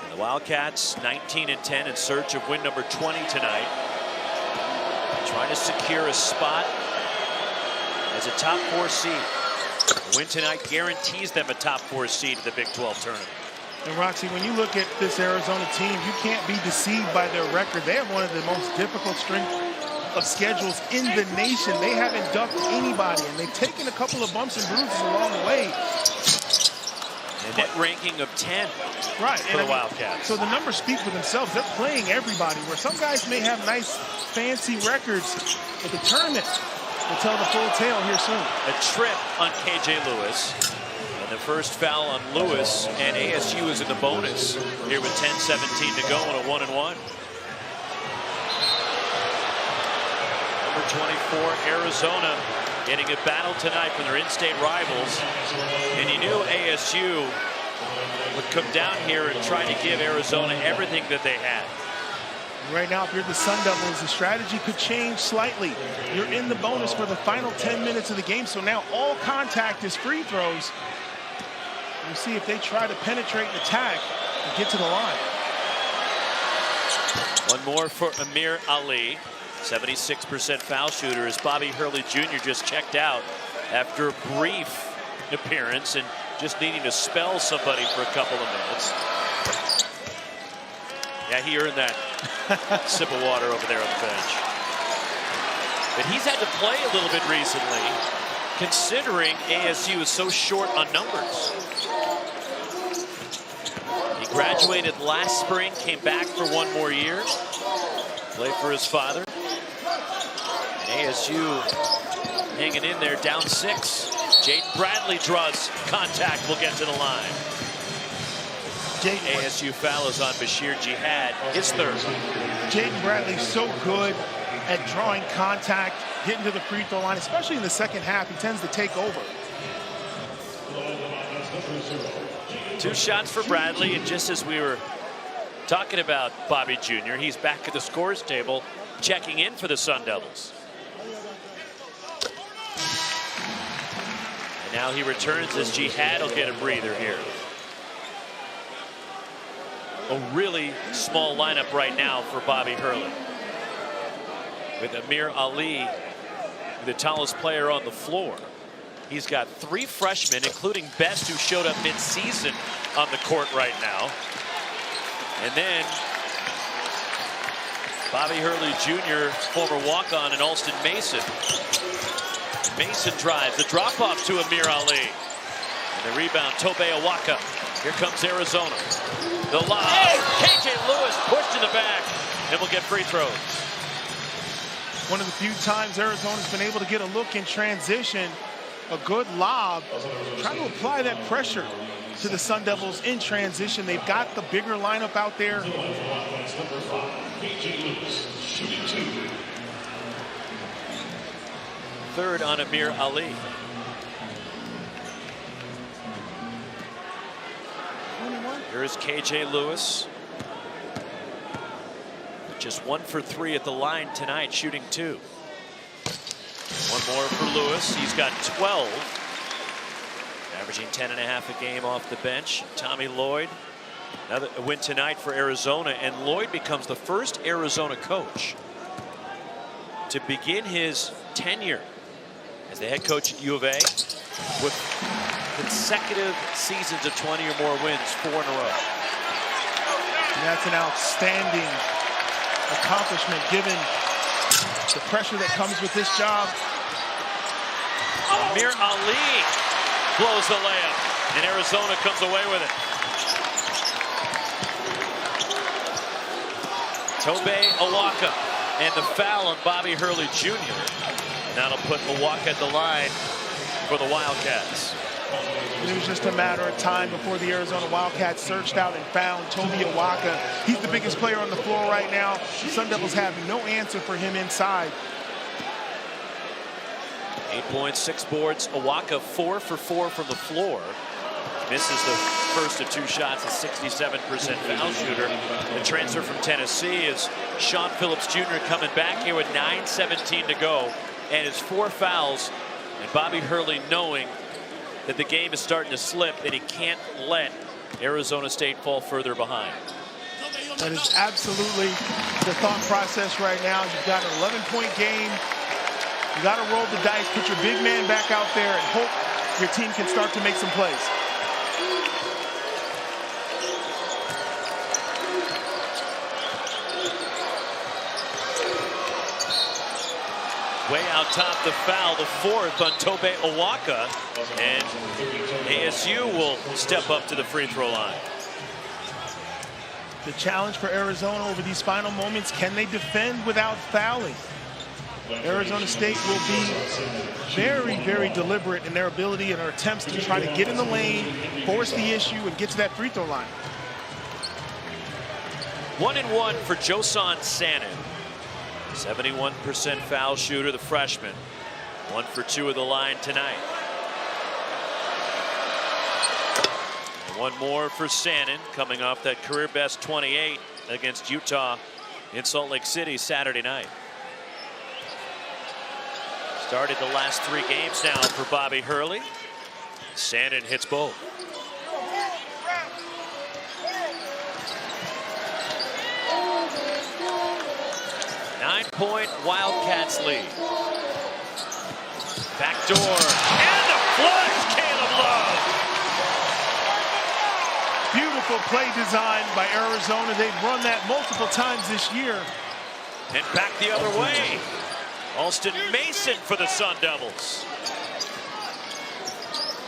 Speaker 2: And the Wildcats 19-10 in search of win number 20 tonight. Trying to secure a spot as a top 4 seed. A win tonight guarantees them a top 4 seed in the Big 12 tournament.
Speaker 1: And Roxy, when you look at this Arizona team, you can't be deceived by their record. They have one of the most difficult strength of schedules in the nation. They haven't ducked anybody, and they've taken a couple of bumps and bruises along the way.
Speaker 2: A net ranking of 10
Speaker 1: right,
Speaker 2: for the Wildcats.
Speaker 1: So the numbers speak for themselves. They're playing everybody, where some guys may have nice, fancy records, but the tournament will tell the full tale here soon.
Speaker 2: A trip on KJ Lewis. And the first foul on Lewis, and ASU is in the bonus here with 10-17 to go on a 1-and-1. Number 24, Arizona, getting a battle tonight from their in-state rivals. And you knew ASU would come down here and try to give Arizona everything that they had.
Speaker 1: Right now, if you're the Sun Devils, the strategy could change slightly. You're in the bonus for the final 10 minutes of the game, so now all contact is free throws. We'll see if they try to penetrate and attack and get to the line.
Speaker 2: One more for Amir Ali. 76% foul shooter as Bobby Hurley Jr. just checked out after a brief appearance and just needing to spell somebody for a couple of minutes. Yeah, he earned that sip of water over there on the bench. But he's had to play a little bit recently, considering ASU is so short on numbers. He graduated last spring, came back for 1 more year, played for his father. ASU hanging in there, down 6. Jaden Bradley draws contact, will get to the line. ASU foul is on Bashir Jihad, his 3rd.
Speaker 1: Jaden Bradley's so good at drawing contact, getting to the free throw line, especially in the second half. He tends to take over.
Speaker 2: 2 shots for Bradley, and just as we were talking about Bobby Jr., he's back at the scores table checking in for the Sun Devils. And now he returns as Jihad will get a breather here. A really small lineup right now for Bobby Hurley, with Amir Ali, the tallest player on the floor. He's got 3 freshmen, including Best, who showed up mid-season on the court right now. And then Bobby Hurley Jr., former walk-on, and Alston Mason. Mason drives the drop-off to Amir Ali. And the rebound, Tobe Awaka. Here comes Arizona. The lob. KJ Lewis pushed in the back, and will get free throws.
Speaker 1: One of the few times Arizona's been able to get a look in transition. A good lob, trying to apply that pressure to the Sun Devils in transition. They've got the bigger lineup out there.
Speaker 2: Third on Amir Ali. Here's KJ Lewis. Just 1 for 3 at the line tonight, shooting 2. 1 more for Lewis. He's got 12. Averaging 10.5 a game off the bench. Tommy Lloyd. Another win tonight for Arizona, and Lloyd becomes the first Arizona coach to begin his tenure as the head coach at U of A with consecutive seasons of 20 or more wins, 4 in a row.
Speaker 1: And that's an outstanding accomplishment given the pressure that comes with this job.
Speaker 2: Amir Ali blows the layup, and Arizona comes away with it. Tobe Awaka, and the foul on Bobby Hurley Jr. And that'll put Awaka at the line for the Wildcats.
Speaker 1: It was just a matter of time before the Arizona Wildcats searched out and found Tobe Awaka. He's the biggest player on the floor right now. The Sun Devils have no answer for him inside.
Speaker 2: 8 points, 6 boards. Awaka 4 for 4 from the floor. Misses the first of 2 shots, a 67% foul shooter. The transfer from Tennessee is Sean Phillips Jr. coming back here with 9:17 to go, and his 4 fouls. And Bobby Hurley knowing that the game is starting to slip and he can't let Arizona State fall further behind.
Speaker 1: That is absolutely the thought process right now. You've got an 11-point game. You got to roll the dice, put your big man back out there, and hope your team can start to make some plays.
Speaker 2: Way out top, the foul, the 4th on Tobe Awaka, and ASU will step up to the free throw line.
Speaker 1: The challenge for Arizona over these final moments, can they defend without fouling? Arizona State will be very, very deliberate in their ability and their attempts to try to get in the lane, force the issue, and get to that free throw line.
Speaker 2: 1-1 for Josan Sanin. 71% foul shooter, the freshman. 1 for 2 of the line tonight. And 1 more for Sanin, coming off that career best 28 against Utah in Salt Lake City Saturday night. Started the last 3 games now for Bobby Hurley. Sanin hits both. Nine-point Wildcats lead. Backdoor. And the flush, Caleb Love.
Speaker 1: Beautiful play design by Arizona. They've run that multiple times this year.
Speaker 2: And back the other way. Alston Mason for the Sun Devils.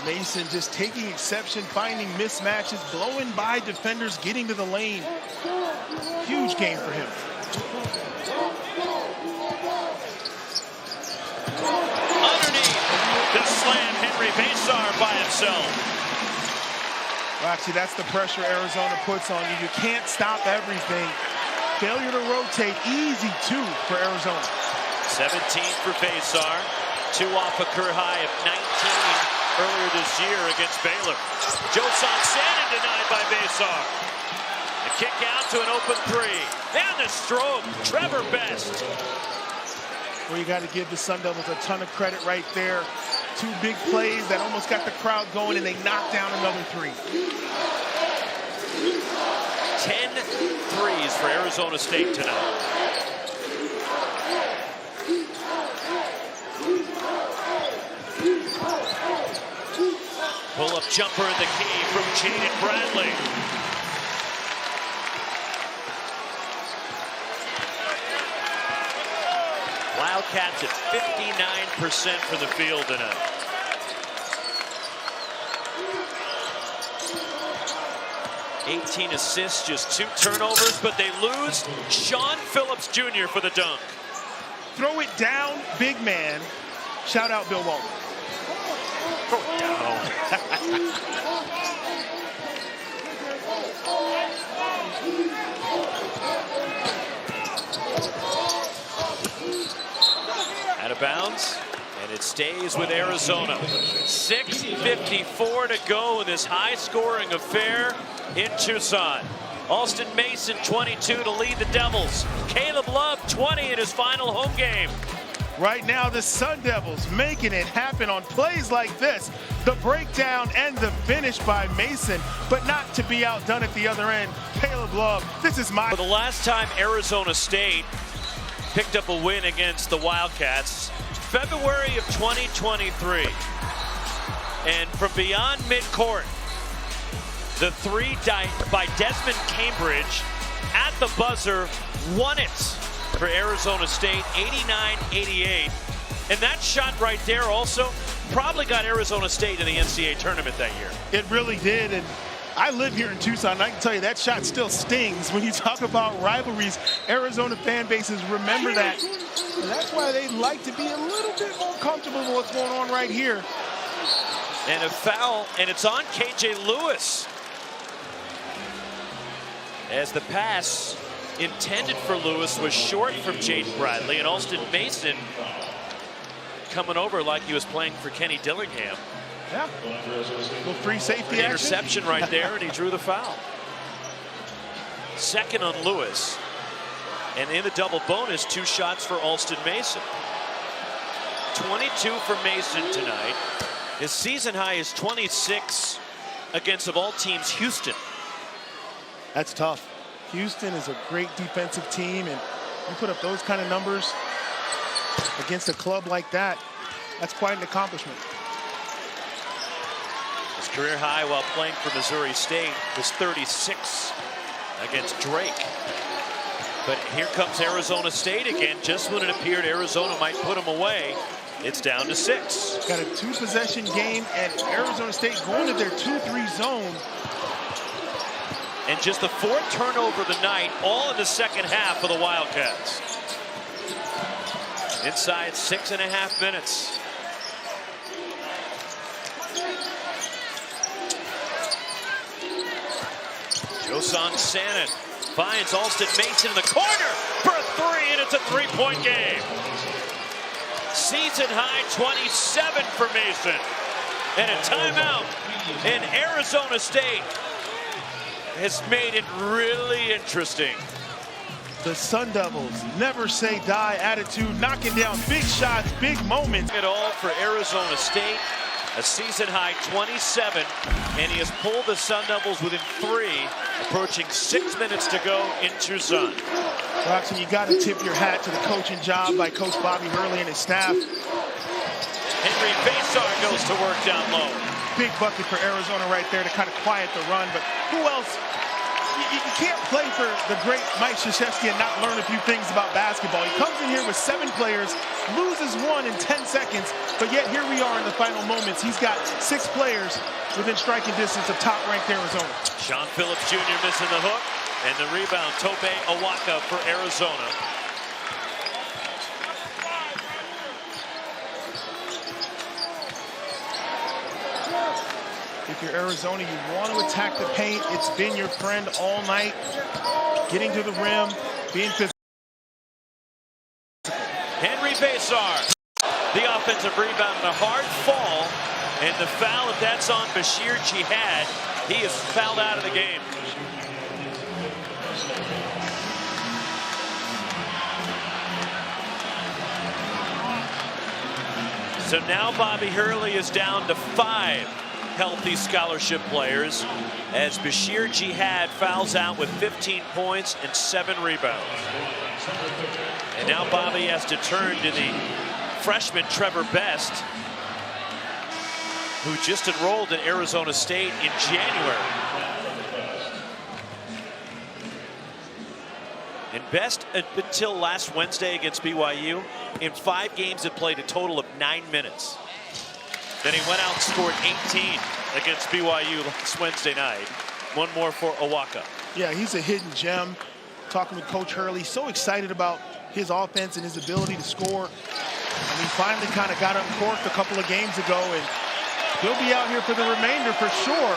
Speaker 1: Mason just taking exception, finding mismatches, blowing by defenders, getting to the lane. Huge game for him.
Speaker 2: Underneath, the slam, Henry Basar by himself.
Speaker 1: Well, actually, that's the pressure Arizona puts on you. You can't stop everything. Failure to rotate, easy 2 for Arizona.
Speaker 2: 17 for Basar, 2 off a career high of 19 earlier this year against Baylor. Josan Sannon denied by Besar. The kick out to an open three. And the stroke, Trevor Best.
Speaker 1: Well, you got to give the Sun Devils a ton of credit right there. Two big plays that almost got the crowd going, and they knocked down another three.
Speaker 2: 10 threes for Arizona State tonight. Pull-up jumper in the key from Jaden Bradley. Wildcats at 59% from the field tonight. Assists, just 2 turnovers, but they lose Sean Phillips Jr. for the dunk.
Speaker 1: Throw it down, big man. Shout out Bill Walton.
Speaker 2: Throw it down. Out of bounds, and it stays with Arizona. 6:54 to go in this high-scoring affair in Tucson. Alston Mason, 22 to lead the Devils. Caleb Love, 20 in his final home game.
Speaker 1: Right now, the Sun Devils making it happen on plays like this. The breakdown and the finish by Mason, but not to be outdone at the other end. Caleb Love, this is my...
Speaker 2: For the last time Arizona State picked up a win against the Wildcats, February of 2023. And from beyond midcourt, the three by Desmond Cambridge at the buzzer won it for Arizona State, 89-88. And that shot right there also probably got Arizona State in the NCAA tournament that year.
Speaker 1: It really did, and I live here in Tucson, and I can tell you that shot still stings. When you talk about rivalries, Arizona fan bases remember that. And that's why they like to be a little bit more comfortable with what's going on right here.
Speaker 2: And a foul, and it's on KJ Lewis. As the pass intended for Lewis was short from Jaden Bradley, and Alston Mason coming over like he was playing for Kenny Dillingham.
Speaker 1: Yeah, little free safety action.
Speaker 2: Interception right there, and he drew the foul. Second on Lewis, and in the double bonus, 2 shots for Alston Mason. 22 for Mason tonight. His season high is 26 against, of all teams, Houston.
Speaker 1: That's tough. Houston is a great defensive team, and you put up those kind of numbers against a club like that, that's quite an accomplishment.
Speaker 2: His career high while playing for Missouri State was 36 against Drake. But here comes Arizona State again. Just when it appeared Arizona might put them away, it's down to 6.
Speaker 1: Got a 2-possession game, and Arizona State going to their 2-3 zone.
Speaker 2: And just the 4th turnover of the night, all in the second half for the Wildcats. Inside 6.5 minutes. Josan Sannon finds Alston Mason in the corner for a 3, and it's a 3-point game. Season high 27 for Mason. And a timeout, and Arizona State has made it really interesting.
Speaker 1: The Sun Devils never say die attitude, knocking down big shots, big moments.
Speaker 2: It all for Arizona State, a season high 27, and he has pulled the Sun Devils within 3, approaching 6 minutes to go in Tucson.
Speaker 1: Roxon, you got to tip your hat to the coaching job by Coach Bobby Hurley and his staff.
Speaker 2: Henry Besar goes to work down low.
Speaker 1: Big bucket for Arizona right there to kind of quiet the run, but who else? You can't play for the great Mike Krzyzewski and not learn a few things about basketball. He comes in here with 7 players, loses 1 in 10 seconds, but yet here we are in the final moments. He's got 6 players within striking distance of top-ranked Arizona.
Speaker 2: Sean Phillips Jr. missing the hook, and the rebound, Tope Awaka for Arizona.
Speaker 1: If you're Arizona, you want to attack the paint. It's been your friend all night. Getting to the rim, being physical.
Speaker 2: Henry Besar, the offensive rebound, and a hard fall And the foul, if that's on Bashir Jihad, he is fouled out of the game. So now Bobby Hurley is down to 5 healthy scholarship players as Bashir Jihad fouls out with 15 points and 7 rebounds. And now Bobby has to turn to the freshman Trevor Best, who just enrolled at Arizona State in January. And Best, until last Wednesday against BYU, in 5 games had played a total of 9 minutes. Then he went out and scored 18 against BYU last Wednesday night. One more for Owaka.
Speaker 1: Yeah, he's a hidden gem. Talking with Coach Hurley, so excited about his offense and his ability to score. And he finally kind of got uncorked a couple of games ago, and he'll be out here for the remainder for sure.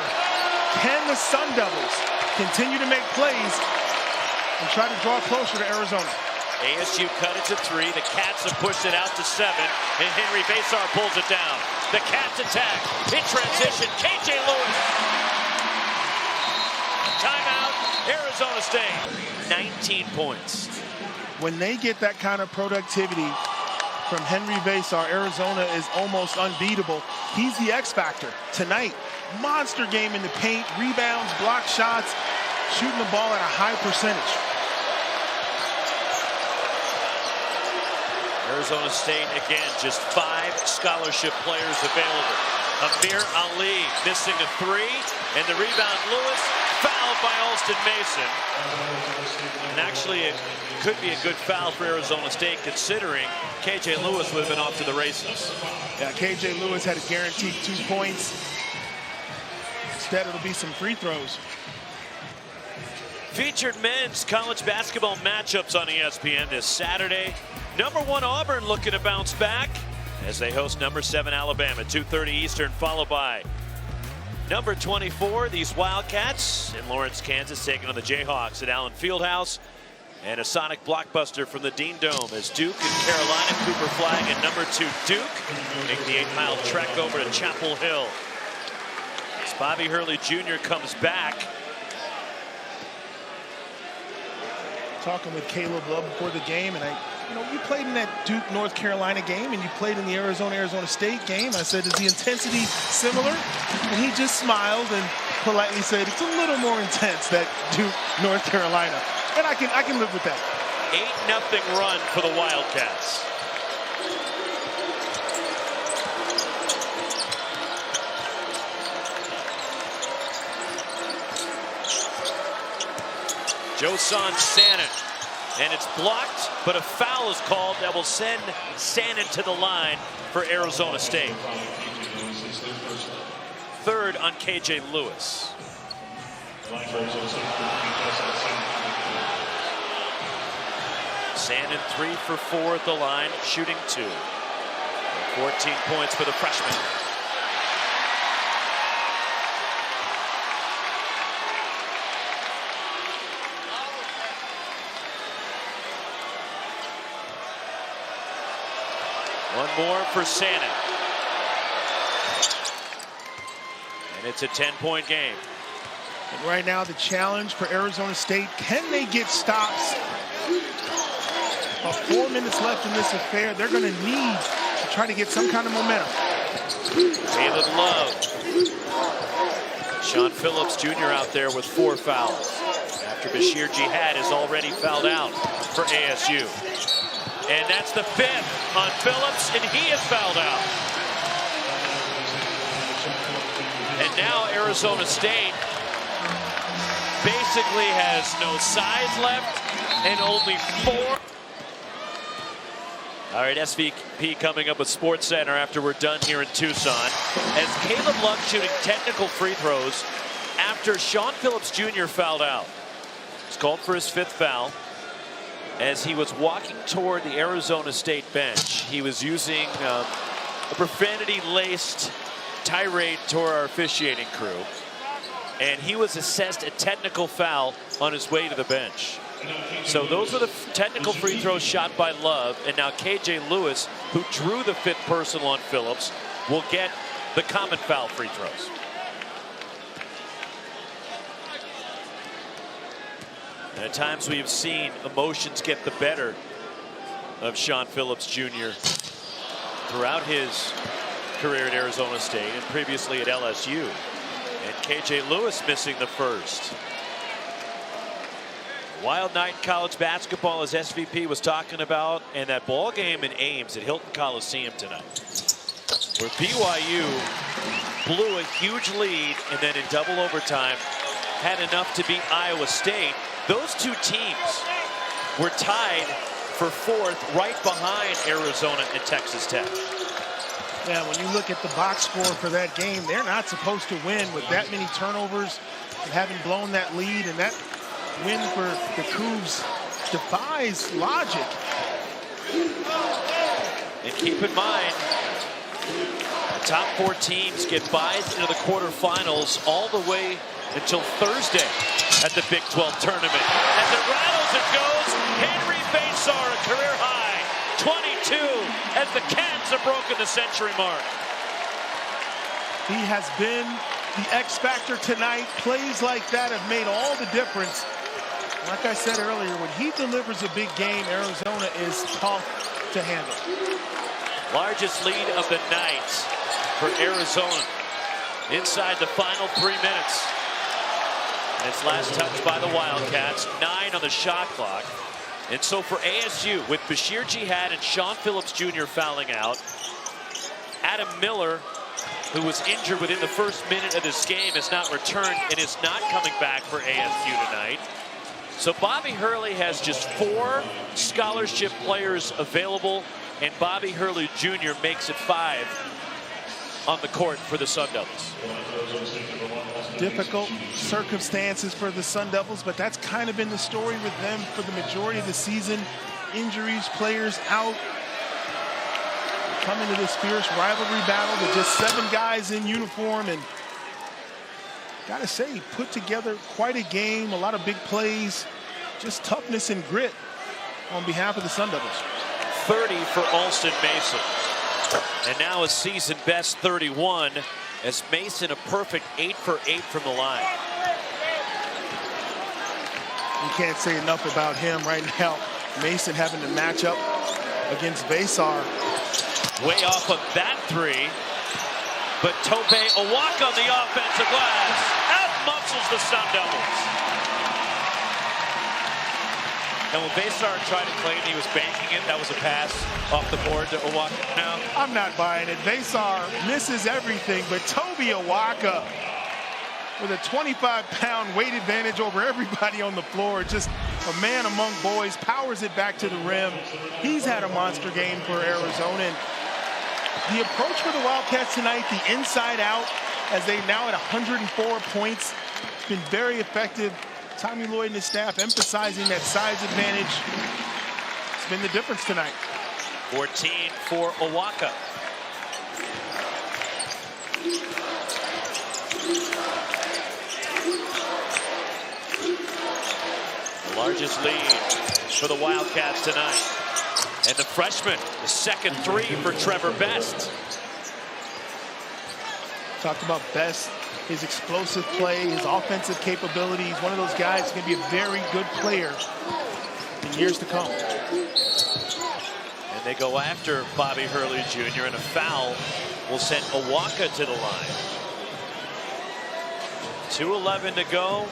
Speaker 1: Can the Sun Devils continue to make plays and try to draw closer to Arizona?
Speaker 2: ASU cut it to 3. The Cats have pushed it out to 7, and Henry Basar pulls it down. The Cats attack in transition. KJ Lewis. Timeout, Arizona State. 19 points.
Speaker 1: When they get that kind of productivity from Henry Basar, Arizona is almost unbeatable. He's the X factor tonight. Monster game in the paint, rebounds, block shots, shooting the ball at a high percentage.
Speaker 2: Arizona State, again, just 5 scholarship players available. Amir Ali missing a 3, and the rebound Lewis, fouled by Alston Mason. And actually, it could be a good foul for Arizona State, considering KJ Lewis would have been off to the races.
Speaker 1: Yeah, KJ Lewis had a guaranteed 2 points. Instead, it'll be some free throws.
Speaker 2: Featured men's college basketball matchups on ESPN this Saturday. Number 1 Auburn looking to bounce back as they host number 7 Alabama, 2:30 Eastern, followed by number 24, these Wildcats in Lawrence, Kansas, taking on the Jayhawks at Allen Fieldhouse. And a sonic blockbuster from the Dean Dome as Duke and Carolina, Cooper Flag and number 2 Duke make the 8-mile trek over to Chapel Hill. As Bobby Hurley Jr. comes back.
Speaker 1: Talking with Caleb Love before the game, and you played in that Duke North Carolina game, and you played in the Arizona State game. I said, is the intensity similar? And he just smiled and politely said, it's a little more intense, that Duke North Carolina. And I can live with that.
Speaker 2: 8-0 run for the Wildcats. Josan Sanin, and it's blocked, but a foul is called that will send Sanin to the line for Arizona State. 3rd on KJ Lewis. Sanin 3 for 4 at the line, shooting 2. 14 points for the freshman. One more for Sanin. And it's a 10-point game.
Speaker 1: And right now, the challenge for Arizona State, can they get stops? About 4 minutes left in this affair. They're going to need to try to get some kind of momentum.
Speaker 2: Caleb Love. Sean Phillips Jr. out there with 4 fouls. After Bashir Jihad is already fouled out for ASU. And that's the 5th on Phillips, and he is fouled out. And now Arizona State basically has no size left and only 4. All right, SVP coming up with Sports Center after we're done here in Tucson. As Caleb Love shooting technical free throws after Sean Phillips Jr. fouled out. He's called for his 5th foul. As he was walking toward the Arizona State bench, he was using a profanity-laced tirade toward our officiating crew. And he was assessed a technical foul on his way to the bench. So those were the technical free throws shot by Love. And now KJ Lewis, who drew the 5th personal on Phillips, will get the common foul free throws. And at times we have seen emotions get the better of Sean Phillips Jr. throughout his career at Arizona State and previously at LSU. And KJ Lewis missing the first. Wild night in college basketball, as SVP was talking about, and that ball game in Ames at Hilton Coliseum tonight, where BYU blew a huge lead and then in double overtime had enough to beat Iowa State. Those two teams were tied for fourth, right behind Arizona and Texas Tech.
Speaker 1: Yeah, when you look at the box score for that game, they're not supposed to win with that many turnovers and having blown that lead, and that win for the Cougs defies logic.
Speaker 2: And keep in mind, the top 4 teams get buys into the quarterfinals all the way until Thursday at the Big 12 tournament. As it rattles, it goes. Henry Basar, a career high 22, as the Cats have broken the century mark.
Speaker 1: He has been the X factor tonight. Plays like that have made all the difference. Like I said earlier, when he delivers a big game, Arizona is tough to handle.
Speaker 2: Largest lead of the night for Arizona inside the final 3 minutes. And it's last touched by the Wildcats, 9 on the shot clock. And so for ASU, with Bashir Jihad and Sean Phillips Jr. fouling out, Adam Miller, who was injured within the first minute of this game, has not returned and is not coming back for ASU tonight. So Bobby Hurley has just 4 scholarship players available, and Bobby Hurley Jr. makes it 5 on the court for the Sun Devils.
Speaker 1: Difficult circumstances for the Sun Devils, but that's kind of been the story with them for the majority of the season. Injuries, players out. Come into this fierce rivalry battle with just 7 guys in uniform, and gotta say, put together quite a game, a lot of big plays, just toughness and grit on behalf of the Sun Devils.
Speaker 2: 30 for Alston Mason. And now a season best 31, as Mason a perfect 8 for 8 from the line.
Speaker 1: You can't say enough about him right now. Mason having to match up against Basar.
Speaker 2: Way off of that 3. But Tobe Awaka on the offensive glass out-muscles the Sun Devils. And when Basar tried to claim he was banking it, that was a pass off the board to Awaka. No,
Speaker 1: I'm not buying it. Basar misses everything, but Tobe Awaka with a 25-pound weight advantage over everybody on the floor. Just a man among boys, powers it back to the rim. He's had a monster game for Arizona. And the approach for the Wildcats tonight, the inside out, as they now at 104 points, been very effective. Tommy Lloyd and his staff emphasizing that size advantage. It's been the difference tonight.
Speaker 2: 14 for Awaka. The largest lead for the Wildcats tonight. And the freshman, the second 3 for Trevor Best.
Speaker 1: Talked about Best, his explosive play, his offensive capabilities. One of those guys who's going to be a very good player in years to come.
Speaker 2: And they go after Bobby Hurley Jr. and a foul will send Awaka to the line. 2:11 to go.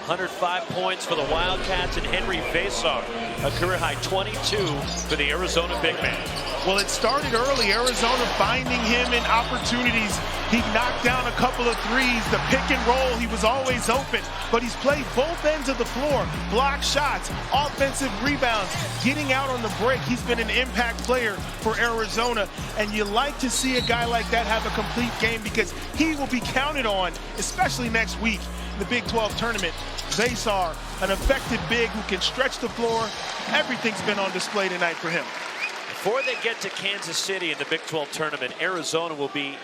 Speaker 2: 105 points for the Wildcats, and Henry Basar, a career-high 22 for the Arizona big man.
Speaker 1: Well, it started early. Arizona finding him in opportunities. He knocked down a couple of threes. The pick and roll, he was always open. But he's played both ends of the floor. Block shots, offensive rebounds, getting out on the break. He's been an impact player for Arizona. And you like to see a guy like that have a complete game, because he will be counted on, especially next week in the Big 12 tournament. Basar, an effective big who can stretch the floor. Everything's been on display tonight for him.
Speaker 2: Before they get to Kansas City in the Big 12 tournament, Arizona will be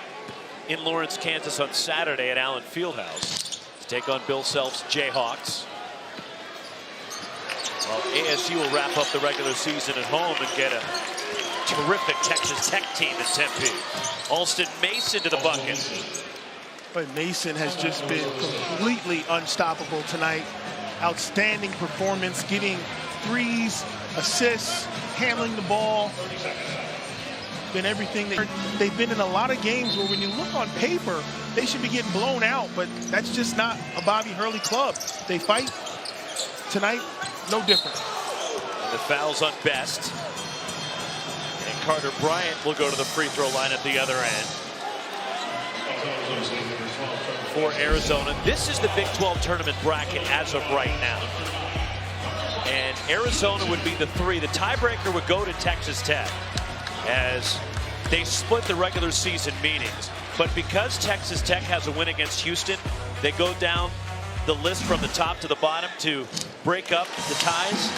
Speaker 2: in Lawrence, Kansas on Saturday at Allen Fieldhouse to take on Bill Self's Jayhawks. While ASU will wrap up the regular season at home and get a terrific Texas Tech team in Tempe. Alston Mason to the bucket.
Speaker 1: But Mason has just been completely unstoppable tonight. Outstanding performance, getting threes, assists, handling the ball. Been everything. They've been in a lot of games where when you look on paper, they should be getting blown out, but that's just not a Bobby Hurley club. They fight. Tonight, no different.
Speaker 2: And the foul's on Best. And Carter Bryant will go to the free throw line at the other end. For Arizona, this is the Big 12 tournament bracket as of right now. And Arizona would be the 3. The tiebreaker would go to Texas Tech as they split the regular season meetings. But because Texas Tech has a win against Houston, they go down the list from the top to the bottom to break up the ties.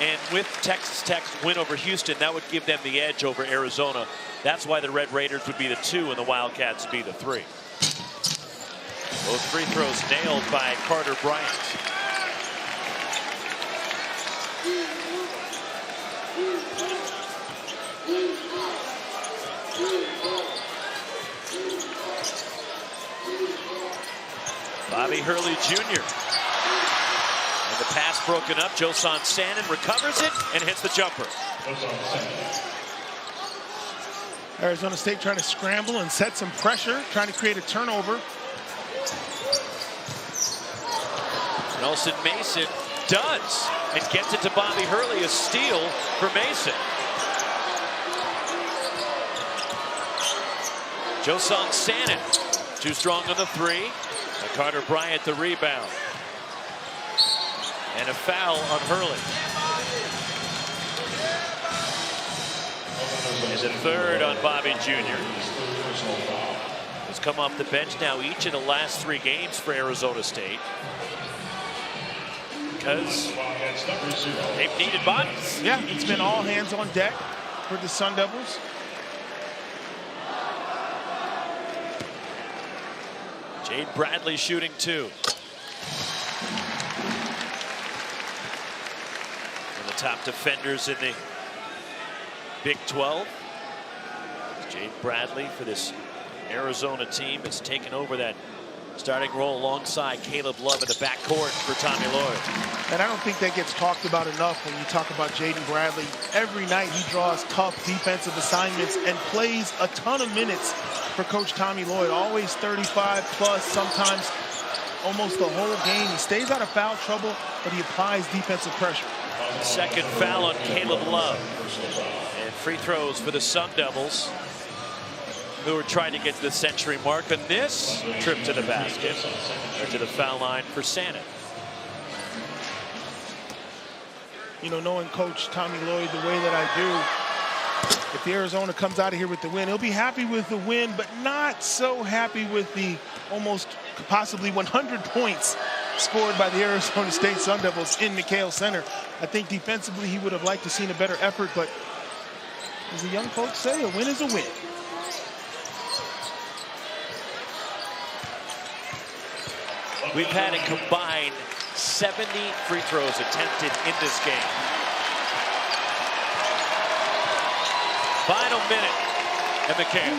Speaker 2: And with Texas Tech's win over Houston, that would give them the edge over Arizona. That's why the Red Raiders would be the 2 and the Wildcats would be the 3. Both free throws nailed by Carter Bryant. Bobby Hurley Jr. And the pass broken up. Joson Sannon recovers it and hits the jumper.
Speaker 1: Arizona State trying to scramble and set some pressure, trying to create a turnover.
Speaker 2: Nelson Mason does and gets it to Bobby Hurley. A steal for Mason. Joson Sannon too strong on the 3. And Carter Bryant the rebound. And a foul on Hurley. And the 3rd on Bobby Jr. Has come off the bench now each of the last 3 games for Arizona State. Because they've needed bodies.
Speaker 1: Yeah, it's been all hands on deck for the Sun Devils.
Speaker 2: Jade Bradley shooting 2. And the top defenders in the Big 12. Jade Bradley for this Arizona team has taken over that starting role alongside Caleb Love in the backcourt for Tommy Lloyd.
Speaker 1: And I don't think that gets talked about enough when you talk about Jaden Bradley. Every night he draws tough defensive assignments and plays a ton of minutes for Coach Tommy Lloyd. Always 35 plus, sometimes almost the whole game. He stays out of foul trouble, but he applies defensive pressure.
Speaker 2: Second foul on Caleb Love. And free throws for the Sun Devils, who are trying to get to the century mark on this trip to the basket, or to the foul line for Sannon.
Speaker 1: You know, knowing Coach Tommy Lloyd the way that I do, if the Arizona comes out of here with the win, he'll be happy with the win, but not so happy with the almost possibly 100 points scored by the Arizona State Sun Devils in McHale Center. I think defensively he would have liked to seen a better effort, but as the young folks say, a win is a win.
Speaker 2: We've had a combined 70 free throws attempted in this game. Final minute at McCann.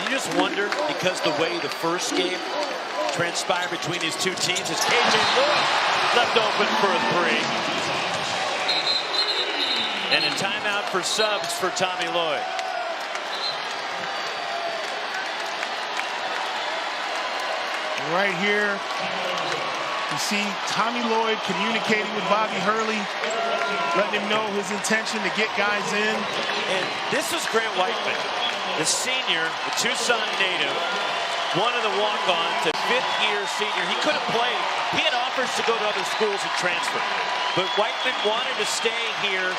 Speaker 2: You just wonder, because the way the first game transpired between these two teams is KJ Lewis left open for a 3. And a timeout for subs for Tommy Lloyd.
Speaker 1: Right here, you see Tommy Lloyd communicating with Bobby Hurley, letting him know his intention to get guys in.
Speaker 2: And this is Grant Whiteman, the senior, the Tucson native, one of the walk-ons, a 5th-year senior. He couldn't play. He had offers to go to other schools and transfer. But Whiteman wanted to stay here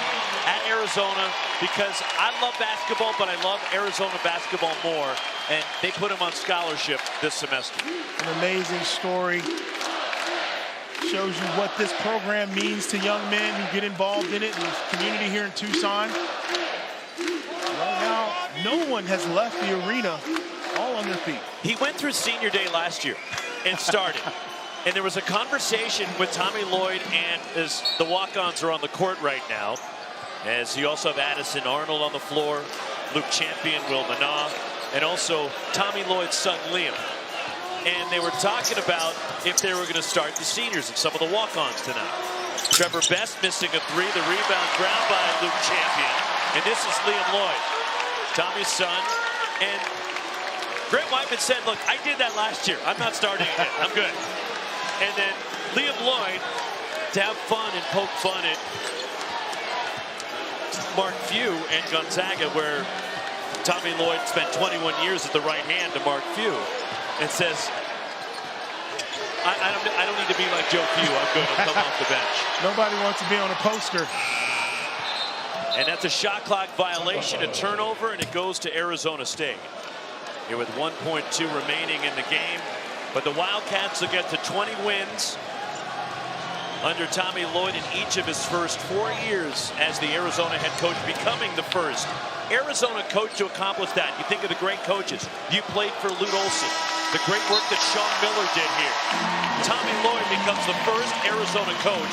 Speaker 2: at Arizona because I love basketball, but I love Arizona basketball more. And they put him on scholarship this semester.
Speaker 1: An amazing story. Shows you what this program means to young men who get involved in it and the community here in Tucson. Right now, no one has left the arena all on their feet.
Speaker 2: He went through senior day last year and started. And there was a conversation with Tommy Lloyd, and as the walk-ons are on the court right now, as you also have Addison Arnold on the floor, Luke Champion, Will Manaugh, and also Tommy Lloyd's son Liam. And they were talking about if they were going to start the seniors and some of the walk-ons tonight. Trevor Best missing a three, the rebound grabbed by Luke Champion. And this is Liam Lloyd, Tommy's son. And Grant Whiteman said, look, I did that last year. I'm not starting again. I'm good. And then Liam Lloyd to have fun and poke fun at Mark Few and Gonzaga, where Tommy Lloyd spent 21 years at the right hand to Mark Few, and says, I don't need to be like Joe Few. I'm good. I'll come off the bench.
Speaker 1: Nobody wants to be on a poster.
Speaker 2: And that's a shot clock violation, a turnover, and it goes to Arizona State. Here with 1.2 remaining in the game. But the Wildcats will get to 20 wins under Tommy Lloyd in each of his first 4 years as the Arizona head coach, becoming the first Arizona coach to accomplish that. You think of the great coaches. You played for Lute Olson. The great work that Sean Miller did here. Tommy Lloyd becomes the first Arizona coach